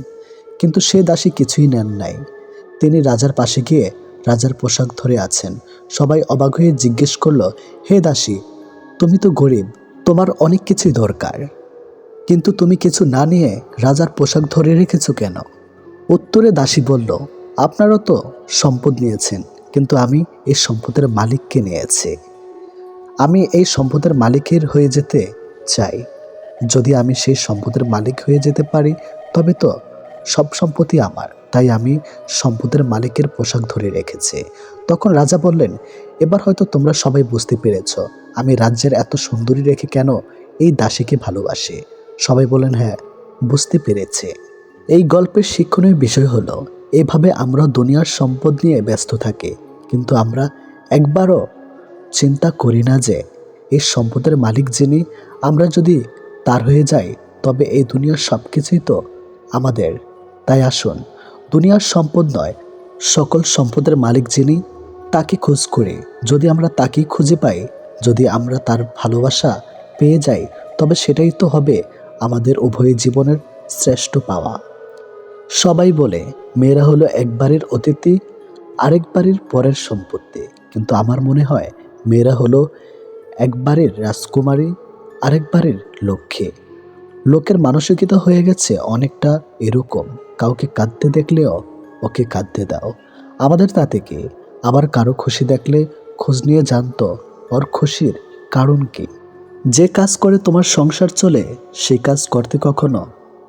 কিন্তু সে দাসী কিছুই নেন নাই। তিনি রাজার পাশে গিয়ে রাজার পোশাক ধরে আছেন। সবাই অবাক হয়ে জিজ্ঞেস করলো, হে দাসী, তুমি তো গরিব, তোমার অনেক কিছুই দরকার, কিন্তু তুমি কিছু না নিয়ে রাজার পোশাক ধরে রেখেছো কেন? উত্তরে দাসী বলল, আপনারও তো সম্পদ নিয়েছেন, কিন্তু আমি এই সম্পদের মালিককে নিয়েছি। আমি এই সম্পদের মালিকের হয়ে যেতে চাই। যদি আমি সেই সম্পদের মালিক হয়ে যেতে পারি তবে তো সব সম্পত্তি আমার। তাই আমি সম্পদের মালিকের পোশাক ধরে রেখেছি। তখন রাজা বললেন, এবার হয়তো তোমরা সবাই বুঝতে পেরেছ আমি রাজ্যের এত সুন্দরী রেখে কেন এই দাসীকে ভালোবাসি। সবাই বললেন, হ্যাঁ, বুঝতে পেরেছে। এই গল্পের শিক্ষণীয় বিষয় হলো, এভাবে আমরা দুনিয়ার সম্পদ নিয়ে ব্যস্ত থাকি, কিন্তু আমরা একবারও চিন্তা করি না যে এই সম্পদের মালিক যিনি, আমরা যদি তার হয়ে যাই তবে এই দুনিয়ার সব কিছুই তো আমাদের। তাই আসুন, দুনিয়ার সম্পদ নয়, সকল সম্পদের মালিক যিনি তাকে খোঁজ করি। যদি আমরা তাকেই খুঁজে পাই, যদি আমরা তার ভালোবাসা পেয়ে যাই, তবে সেটাই তো হবে আমাদের উভয় জীবনের শ্রেষ্ঠ পাওয়া। সবাই বলে মেয়েরা হলো একবারের অতিথি, আরেকবারের পরের সম্পত্তি, কিন্তু আমার মনে হয় মেয়েরা হলো একবারের রাজকুমারী, আরেকবারের লক্ষ্মী। লোকের মানসিকতা হয়ে গেছে অনেকটা এরকম, কাউকে কাঁদতে দেখলেও ওকে কাঁদতে দাও, আমাদের তাতে কি। আবার কারো খুশি দেখলে খোঁজ নিয়ে জানতো ওর খুশির কারণ কি। যে কাজ করে তোমার সংসার চলে সেই কাজ করতে কখনো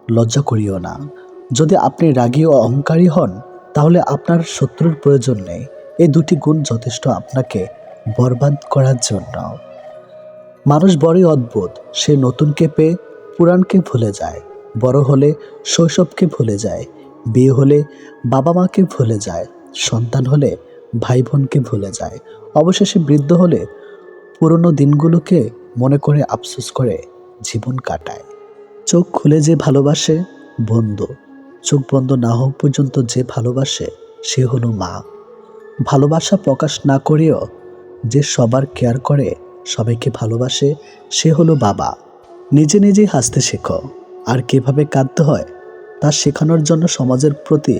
লজ্জা করিও না। যদি আপনি রাগী ও অহংকারী হন তাহলে আপনার শত্রুর প্রয়োজন নেই। এই দুটি গুণ যথেষ্ট আপনাকে বরবাদ করার জন্য। মানুষ বড়ই অদ্ভুত, সে নতুনকে পেয়ে পুরাণকে ভুলে যায়, বড় হলে শৈশবকে ভুলে যায়, বিয়ে হলে বাবা মাকে ভুলে যায়, সন্তান হলে ভাই বোনকে ভুলে যায়, অবশেষে বৃদ্ধ হলে পুরনো দিনগুলোকে মনে করে আফসোস করে জীবন কাটায়। চোখ খুলে যে ভালোবাসে বন্ধু, চোখ বন্ধ না হওয়া পর্যন্ত যে ভালোবাসে সে হলো মা। ভালোবাসা প্রকাশ না করেও যে সবার কেয়ার করে, সবাইকে ভালোবাসে, সে হলো বাবা। নিজে নিজেই হাসতে শেখো, আর কিভাবে কাঁদতে হয় তা শেখানোর জন্য সমাজের প্রতি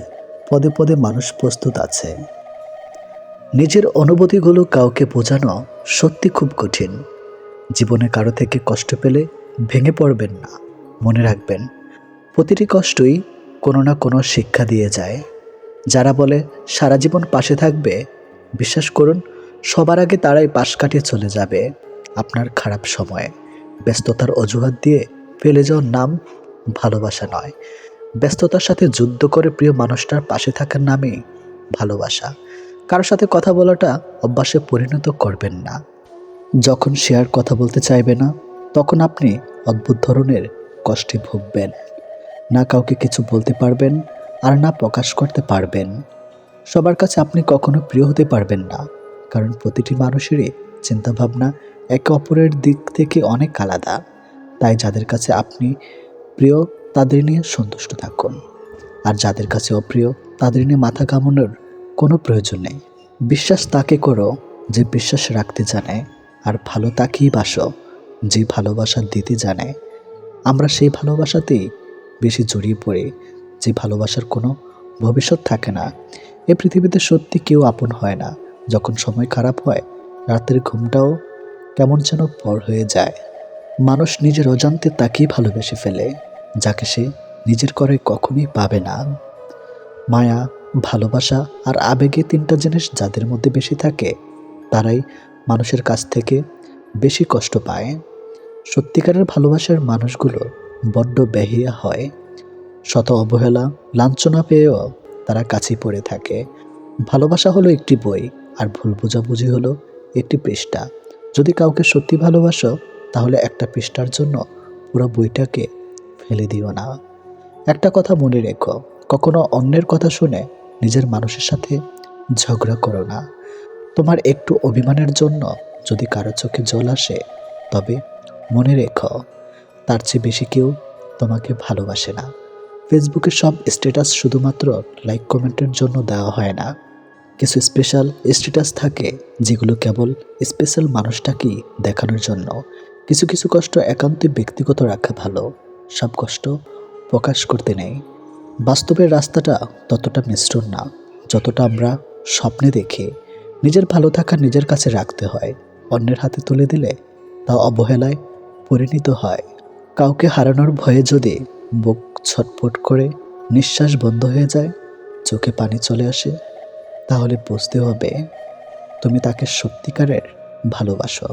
পদে পদে মানুষ প্রস্তুত আছে। নিজের অনুভূতিগুলো কাউকে বোঝানো সত্যি খুব কঠিন। জীবনে কারো থেকে কষ্ট পেলে ভেঙে পড়বেন না, মনে রাখবেন প্রতিটি কষ্টই কোনো না কোনো শিক্ষা দিয়ে যায়। যারা বলে সারা জীবন পাশে থাকবে, বিশ্বাস করুন সবার আগে তারাই পাশ কাটিয়ে চলে যাবে আপনার খারাপ সময়ে। ব্যস্ততার অজুহাত দিয়ে ফেলে যাওয়ার নাম ভালোবাসা নয়। ব্যস্ততার সাথে যুদ্ধ করে প্রিয় মানুষটার পাশে থাকার নামই ভালোবাসা। কারোর সাথে কথা বলাটা অভ্যাসে পরিণত করবেন না। যখন সে আর কথা বলতে চাইবে না, তখন আপনি অদ্ভুত ধরনের কষ্টে ভুগবেন। না কাউকে কিছু বলতে পারবেন, আর না প্রকাশ করতে পারবেন। সবার কাছে আপনি কখনো প্রিয় হতে পারবেন না, কারণ প্রতিটি মানুষেরই চিন্তাভাবনা একে অপরের দিক থেকে অনেক আলাদা। তাই যাদের কাছে আপনি প্রিয় তাদের নিয়ে সন্তুষ্ট থাকুন, আর যাদের কাছে অপ্রিয় তাদের নিয়ে মাথা ঘামানোর কোনো প্রয়োজন নেই। বিশ্বাস তাকে করো যে বিশ্বাস রাখতে জানে, আর ভালো তাকেই বাসো যে ভালোবাসা দিতে জানে। আমরা সেই ভালোবাসাতেই বেশি জড়িয়ে পড়ি যে ভালোবাসার কোনো ভবিষ্যৎ থাকে না। এই পৃথিবীতে সত্যি কেউ আপন হয় না। যখন সময় খারাপ হয়, রাতের ঘুমটাও কেমন যেন পর হয়ে যায়। মানুষ নিজের অজান্তে তাকেই ভালোবেসে ফেলে যাকে সে নিজের করে কখনোই পাবে না। মায়া, ভালোবাসা আর আবেগে তিনটা জিনিস যাদের মধ্যে বেশি থাকে তারাই মানুষের কাছ থেকে বেশি কষ্ট পায়। সত্যিকারের ভালোবাসার মানুষগুলো বড্ড বেহিয়া হয়। শত অবহেলা, লাঞ্ছনা পেয়েও তারা কাছেই পড়ে থাকে। ভালোবাসা হলো একটি বই, আর ভুল বোঝাবুঝি হলো একটি পৃষ্ঠা। যদি কাউকে সত্যি ভালোবাসো তাহলে একটা পৃষ্ঠার জন্য পুরো বইটাকে ফেলে দিও না। একটা কথা মনে রেখো, কখনো অন্যের কথা শুনে নিজের মানুষের সাথে ঝগড়া করো না। তোমার একটু অভিমানের জন্য যদি কারো চোখে জল আসে, তবে মনে রেখো তার চেয়ে বেশি কেউ তোমাকে ভালোবাসে না। ফেসবুকে সব স্ট্যাটাস শুধুমাত্র লাইক কমেন্টের জন্য দেওয়া হয় না। কিছু স্পেশাল স্ট্যাটাস থাকে যেগুলো কেবল স্পেশাল মানুষটাকেই দেখানোর জন্য। কিছু কিছু কষ্ট একান্তই ব্যক্তিগত রাখা ভালো, সব কষ্ট প্রকাশ করতে নেই। বাস্তবের রাস্তাটা ততটা মিশ্রণ না যতটা আমরা স্বপ্নে দেখি। নিজের ভালো থাকা নিজের কাছে রাখতে হয়, অন্যের হাতে তুলে দিলে তা অবহেলায় পরিণত হয়। কাউকে হারানোর ভয়ে যদি বুক ছটফট করে, নিঃশ্বাস বন্ধ হয়ে যায়, চোখে পানি চলে আসে, তাহলে বুঝতে হবে তুমি তাকে সত্যিকারের ভালোবাসো।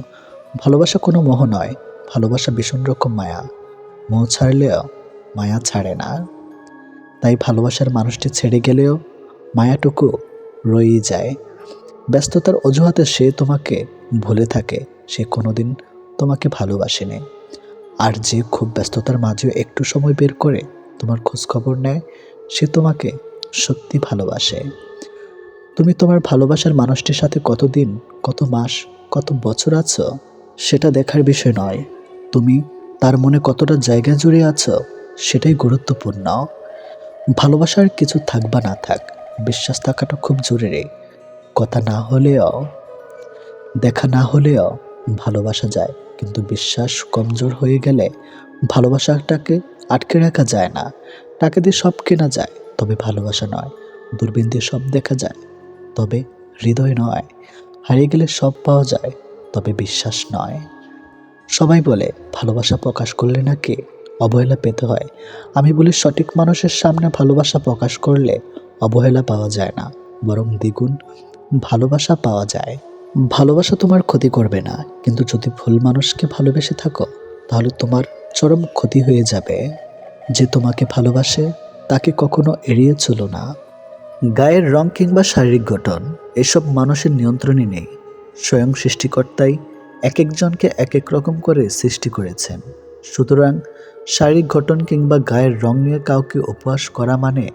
ভালোবাসা কোনো মোহ নয়, ভালোবাসা ভীষণ রকম মায়া। মোহ ছাড়লেও মায়া ছাড়ে না। তাই ভালোবাসার মানুষটি ছেড়ে গেলেও মায়াটুকু রয়েই যায়। ব্যস্ততার অজুহাতে সে তোমাকে ভুলে থাকে, সে কোনোদিন তোমাকে ভালোবাসেনি। আর যে খুব ব্যস্ততার মাঝেও একটু সময় বের করে তোমার খোঁজ খবর নেয়, সে তোমাকে সত্যি ভালোবাসে। তুমি তোমার ভালোবাসার মানুষটির সাথে কতদিন, কত মাস, কত বছর আছো সেটা দেখার বিষয় নয়, তুমি তার মনে কতটা জায়গা জুড়ে আছো সেটাই গুরুত্বপূর্ণ। ভালোবাসার কিছু থাক বা না থাক, বিশ্বাস থাকাটা খুব জরুরি। কথা না হলেও, দেখা না হলেও ভালোবাসা যায়, কিন্তু বিশ্বাস কমজোর হয়ে গেলে ভালোবাসাটাকে আটকে রাখা যায় না। টাকা দিয়ে সব কেনা যায়, তবে ভালোবাসা নয়। দূরবীন দিয়ে সব দেখা যায়, তবে হৃদয় নয়। হারিয়ে গেলে সব পাওয়া যায়, তবে বিশ্বাস নয়। সবাই বলে ভালোবাসা প্রকাশ করলে নাকি অবহেলা পেতে হয়। আমি বলি সঠিক মানুষের সামনে ভালোবাসা প্রকাশ করলে অবহেলা পাওয়া যায় না, বরং দ্বিগুণ ভালোবাসা পাওয়া যায়। ভালোবাসা তোমার ক্ষতি করবে না, কিন্তু যদি ভুল মানুষকে ভালোবেসে থাকো তাহলে তোমার চরম ক্ষতি হয়ে যাবে। যে তোমাকে ভালোবাসে তাকে কখনো এড়িয়ে চলো না। গায়ের রং কিংবা শারীরিক গঠন এসব মানুষের নিয়ন্ত্রণে নেই। স্বয়ং সৃষ্টিকর্তাই এক একজনকে এক এক রকম করে সৃষ্টি করেছেন। সুতরাং শারীরিক গঠন কিংবা গায়ের রং নিয়ে কাউকে উপহাস করা মানে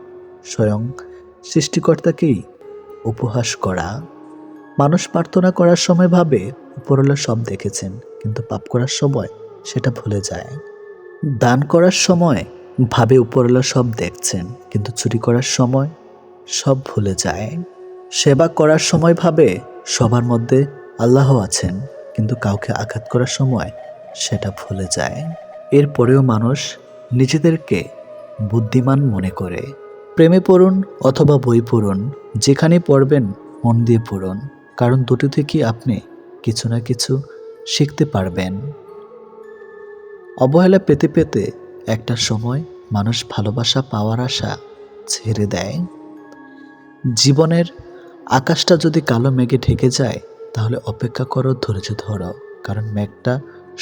স্বয়ং সৃষ্টিকর্তাকেই উপহাস করা। মানুষ প্রার্থনা করার সময় ভাবে উপরওয়ালা সব দেখেছেন, কিন্তু পাপ করার সময় সেটা ভুলে যায়। দান করার সময় ভাবে উপরওয়ালা সব দেখছেন, কিন্তু চুরি করার সময় সব ভুলে যায়। সেবা করার সময় ভাবে সবার মধ্যে আল্লাহ আছেন, কিন্তু কাউকে আঘাত করার সময় সেটা ভুলে যায়। এরপরেও মানুষ নিজেদেরকে বুদ্ধিমান মনে করে। প্রেমে পড়ুন অথবা বই পড়ুন, যেখানে পড়বেন মন দিয়ে পড়ুন, কারণ দুটো থেকে আপনি কিছু না কিছু শিখতে পারবেন। অবহেলা পেতে পেতে একটা সময় মানুষ ভালোবাসা পাওয়ার আশা ছেড়ে দেয়। জীবনের আকাশটা যদি কালো মেঘে ঢেকে যায়, তাহলে অপেক্ষা করো, ধৈর্য ধরো, কারণ মেঘটা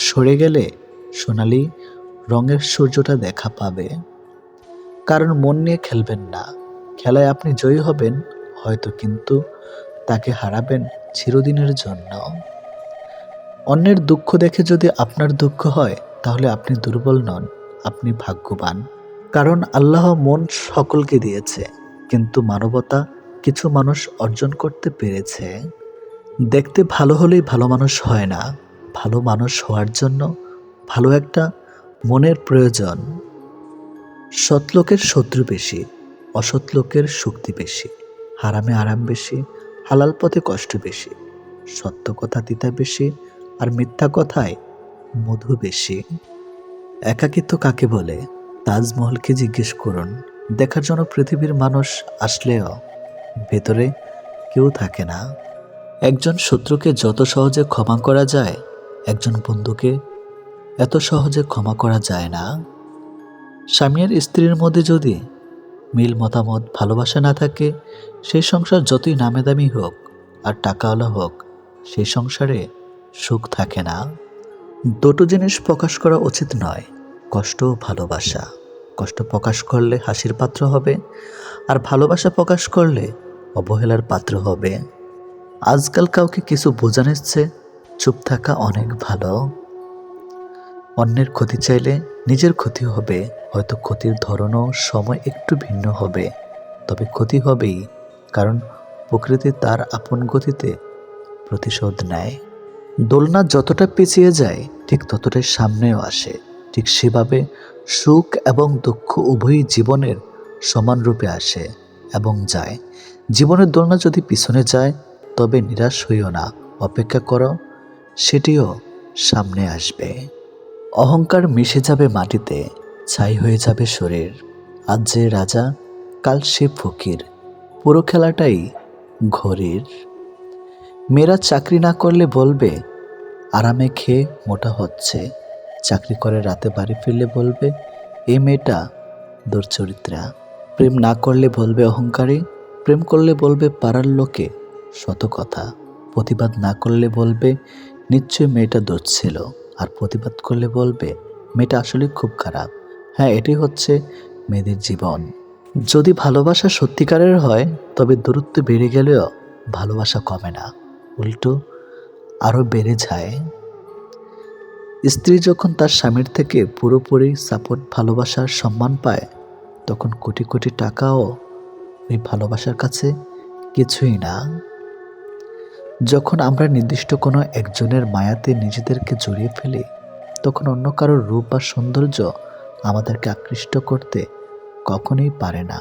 সরে গেলে সোনালি রঙের সূর্যটা দেখা পাবে। কারণ মন নিয়ে খেলবেন না, খেলায় আপনি জয়ী হবেন হয়তো, কিন্তু তাকে হারাবেন চিরদিনের জন্য। অন্যের দুঃখ দেখে যদি আপনার দুঃখ হয়, তাহলে আপনি দুর্বল নন, আপনি ভাগ্যবান। কারণ আল্লাহ মন সকলকে দিয়েছে, কিন্তু মানবতা কিছু মানুষ অর্জন করতে পেরেছে। দেখতে ভালো হলেই ভালো মানুষ হয় না, ভালো মানুষ হওয়ার জন্য ভালো একটা মনের প্রয়োজন। সৎ লোকের শত্রু বেশি, অসৎ লোকের শক্তি বেশি। হারামে আরাম বেশি, হালাল পথে কষ্ট বেশি। সত্য কথা তিতা বেশি, আর মিথ্যা কথায় মধু বেশি। একাকিত্ব কাকে বলে? তাজমহলকে জিজ্ঞেস করুন। দেখার জন্য পৃথিবীর মানুষ আসলেও ভেতরে কেউ থাকে না। একজন শত্রুকে যত সহজে ক্ষমা করা যায়, একজন বন্ধুকে এত সহজে ক্ষমা করা যায় না। স্বামী আর স্ত্রীর মধ্যে যদি মিল, মতামত, ভালোবাসা না থাকে, সেই সংসার যতই নামে দামি হোক আর টাকাওয়ালা হোক, সেই সংসারে সুখ থাকে না। দুটো জিনিস প্রকাশ করা উচিত নয়, কষ্ট ও ভালোবাসা। কষ্ট প্রকাশ করলে হাসির পাত্র হবে, আর ভালোবাসা প্রকাশ করলে অবহেলার পাত্র হবে। আজকাল কাউকে কিছু বোঝানোর চেয়ে চুপ থাকা অনেক ভালো। অন্যের ক্ষতি চাইলে নিজের ক্ষতি হবে, হয়তো ক্ষতির ধরনও সময় একটু ভিন্ন হবে, তবে ক্ষতি হবেই, কারণ প্রকৃতি তার আপন গতিতে প্রতিশোধ নেয়। দোলনা যতটা পিছিয়ে যায়, ঠিক ততটাই সামনেও আসে। ঠিক সেভাবে সুখ এবং দুঃখ উভয়ই জীবনের সমান রূপে আসে এবং যায়। জীবনের দোলনা যদি পিছনে যায়, তবে নিরাশ হইও না, অপেক্ষা করো, সেটিও সামনে আসবে। অহংকার মিশে যাবে মাটিতে, ছাই হয়ে যাবে শরীর। আজ যে রাজা, কাল সে ফকির, পুরো খেলাটাই ঘড়ির। মেয়েরা চাকরি না করলে বলবে আরামে খেয়ে মোটা হচ্ছে, চাকরি করে রাতে বাড়ি ফিরলে বলবে এই মেয়েটা দুশ্চরিত্রা। প্রেম না করলে বলবে অহংকারী, প্রেম করলে বলবে পাড়ার লোকে শত কথা, প্রতিবাদ না করলে বলবে নিশ্চয়ই মেয়েটা দোষ ছিল, আর প্রতিবাদ করলে বলবে মেয়েটা আসলে খুব খারাপ। হ্যাঁ, এটি হচ্ছে মেয়েদের জীবন। যদি ভালোবাসা সত্যিকারের হয় তবে দূরত্ব বেড়ে গেলেও ভালোবাসা কমে না, উল্টো আরও বেড়ে যায়। স্ত্রী যখন তার স্বামীর থেকে পুরোপুরি সাপোর্ট, ভালোবাসার সম্মান পায়, তখন কোটি কোটি টাকাও ওই ভালোবাসার কাছে কিছুই না। যখন আমরা নির্দিষ্ট কোনো একজনের মায়াতে নিজেদেরকে জড়িয়ে ফেলি, তখন অন্য কারোর রূপ বা সৌন্দর্য আমাদেরকে আকৃষ্ট করতে কখনোই পারে না।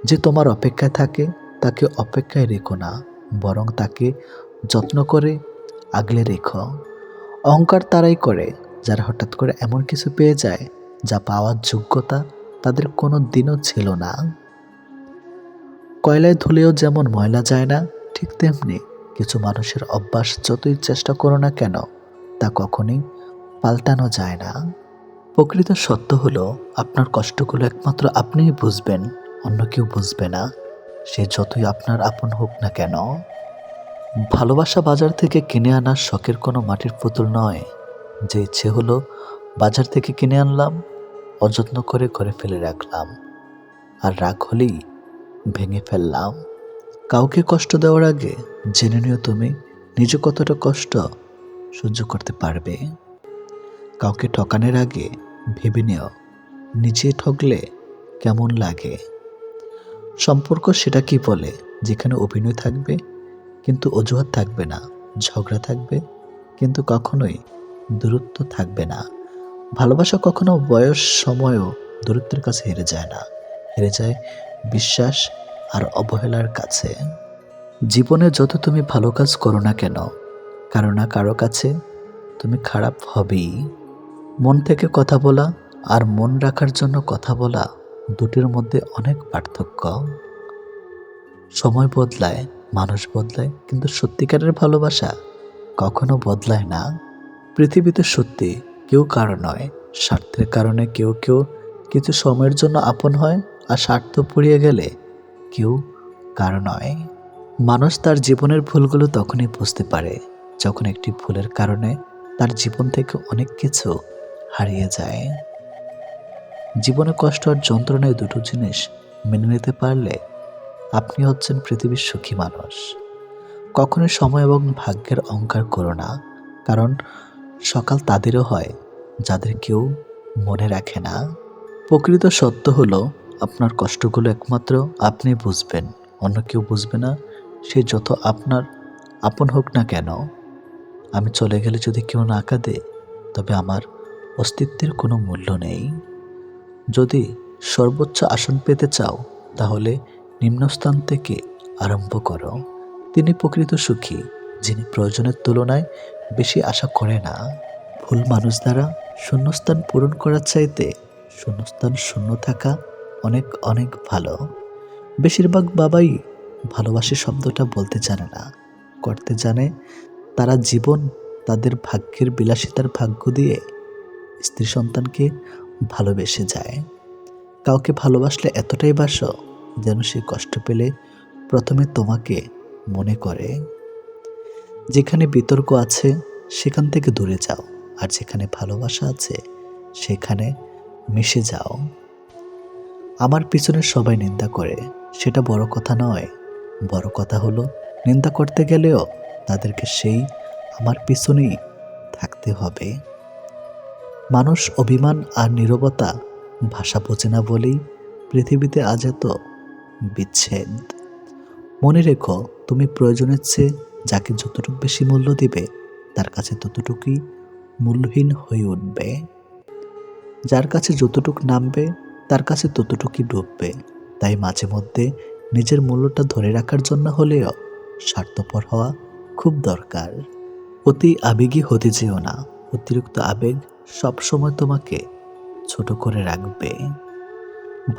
যে তোমার অপেক্ষায় থাকে তাকে অপেক্ষায় রেখো না, বরং তাকে যত্ন করে আগলে রেখো। অহংকার তারাই করে যারা হঠাৎ করে এমন কিছু পেয়ে যায় যা পাওয়ার যোগ্যতা তাদের কোনো দিনও ছিল না। কয়লায় ধুলেও যেমন ময়লা যায় না, ঠিক তেমনি কিছু মানুষের অভ্যাস যতই চেষ্টা করো না কেন তা কখনোই পাল্টানো যায় না। প্রকৃত সত্য হলো আপনার কষ্টগুলো একমাত্র আপনিই বুঝবেন, অন্য কেউ বুঝবে না, সে যতই আপনার আপন হোক না কেন। ভালোবাসা বাজার থেকে কিনে আনা শখের কোনো মাটির পুতুল নয়, যে ইচ্ছে হলো বাজার থেকে কিনে আনলাম, অযত্ন করে ঘরে ফেলে রাখলাম, আর রাগ হলেই ভেঙে ফেললাম। কাউকে কষ্ট দেওয়ার আগে জেনে নিও তুমি নিজে কতটা কষ্ট সহ্য করতে পারবে। কাউকে ঠকানোর আগে ভেবে নিও নিজে ঠকলে কেমন লাগে। সম্পর্ক সেটা কি বলে যেখানে অভিনয় থাকবে কিন্তু অজুহাত থাকবে না, ঝগড়া থাকবে কিন্তু কখনোই দূরত্ব থাকবে না। ভালোবাসা কখনো বয়স, সময়ও দূরত্বের কাছে হেরে যায় না, হেরে যায় বিশ্বাস আর অবহেলার কাছে। জীবনে যত তুমি ভালো কাজ করো না কেন, কারো না কারো কাছে তুমি খারাপ হবেই। মন থেকে কথা বলা আর মন রাখার জন্য কথা বলা, দুটির মধ্যে অনেক পার্থক্য। সময় বদলায়, মানুষ বদলায়, কিন্তু সত্যিকারের ভালোবাসা কখনো বদলায় না। পৃথিবীতে সত্যি কেউ কারো নয়, স্বার্থের কারণে কেউ কেউ কিছু সময়ের জন্য আপন হয়, আর স্বার্থ পুড়িয়ে গেলে কেউ কারো নয়। মানুষ তার জীবনের ভুলগুলো তখনই বুঝতে পারে যখন একটি ভুলের কারণে তার জীবন থেকে অনেক কিছু হারিয়ে যায়। জীবনে কষ্ট আর যন্ত্রণায় দুটো জিনিস মেনে নিতে পারলে আপনি হচ্ছেন পৃথিবীর সুখী মানুষ। কখনোই সময় এবং ভাগ্যের অহংকার করো না, কারণ সকাল তাদেরও হয় যাদের কেউ মনে রাখে না। প্রকৃত সত্য হলো আপনার কষ্টগুলো একমাত্র আপনি বুঝবেন, অন্য কেউ বুঝবে না, সে যত আপনার আপন হোক না কেন। আমি চলে গেলে যদি কেউ না কাঁদে তবে আমার অস্তিত্বের কোনো মূল্য নেই। যদি সর্বোচ্চ আসন পেতে চাও তাহলে নিম্নস্থান থেকে আরম্ভ করো। তিনি প্রকৃত সুখী যিনি প্রয়োজনের তুলনায় বেশি আশা করে না। ভুল মানুষ দ্বারা শূন্যস্থান পূরণ করার চাইতে শূন্যস্থান শূন্য থাকা অনেক অনেক ভালো। বেশিরভাগ বাবাই ভালোবাসি শব্দটা বলতে জানে না, করতে জানে। তারা জীবন তাদের ভাগ্যের বিলাসিতার ভাগ্য দিয়ে স্ত্রী সন্তানকে ভালোবেসে যায়। কাউকে ভালোবাসলে এতটাই বাসো যেন সে কষ্ট পেলে প্রথমে তোমাকে মনে করে। যেখানে বিতর্ক আছে সেখান থেকে দূরে যাও, আর যেখানে ভালোবাসা আছে সেখানে মিশে যাও। আমার পিছনে সবাই নিন্দা করে, সেটা বড় কথা নয়। বড় কথা হলো নিন্দা করতে গেলেও তাদেরকে সেই আমার পিছনেই থাকতে হবে। মানুষ অভিমান আর নীরবতা ভাষা বোঝে না বলেই পৃথিবীতে আজ এত বিচ্ছেদ। মনে রেখো, তুমি প্রয়োজনের চেয়ে যাকে যতটুকু বেশি মূল্য দিবে তার কাছে ততটুকুই মূল্যহীন হয়ে উঠবে। যার কাছে যতটুকু নামবে তার কাছে ততটুকুই ডুববে। তাই মাঝে মধ্যে নিজের মূল্যটা ধরে রাখার জন্য হলেও স্বার্থপর হওয়া খুব দরকার। অতি আবেগী হতে যেও না, অতিরিক্ত আবেগ সবসময় তোমাকে ছোট করে রাখবে।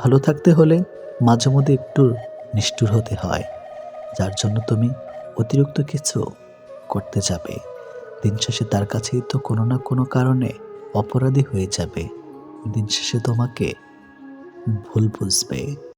ভালো থাকতে হলে মাঝে মধ্যে একটু নিষ্ঠুর হতে হয়, যার জন্য তুমি অতিরিক্ত কিছু করতে যাবে। দিন শেষে তার কাছেই তো কোনো না কোনো কারণে অপরাধী হয়ে যাবে। দিন শেষে তোমাকে ভুল বুঝবে।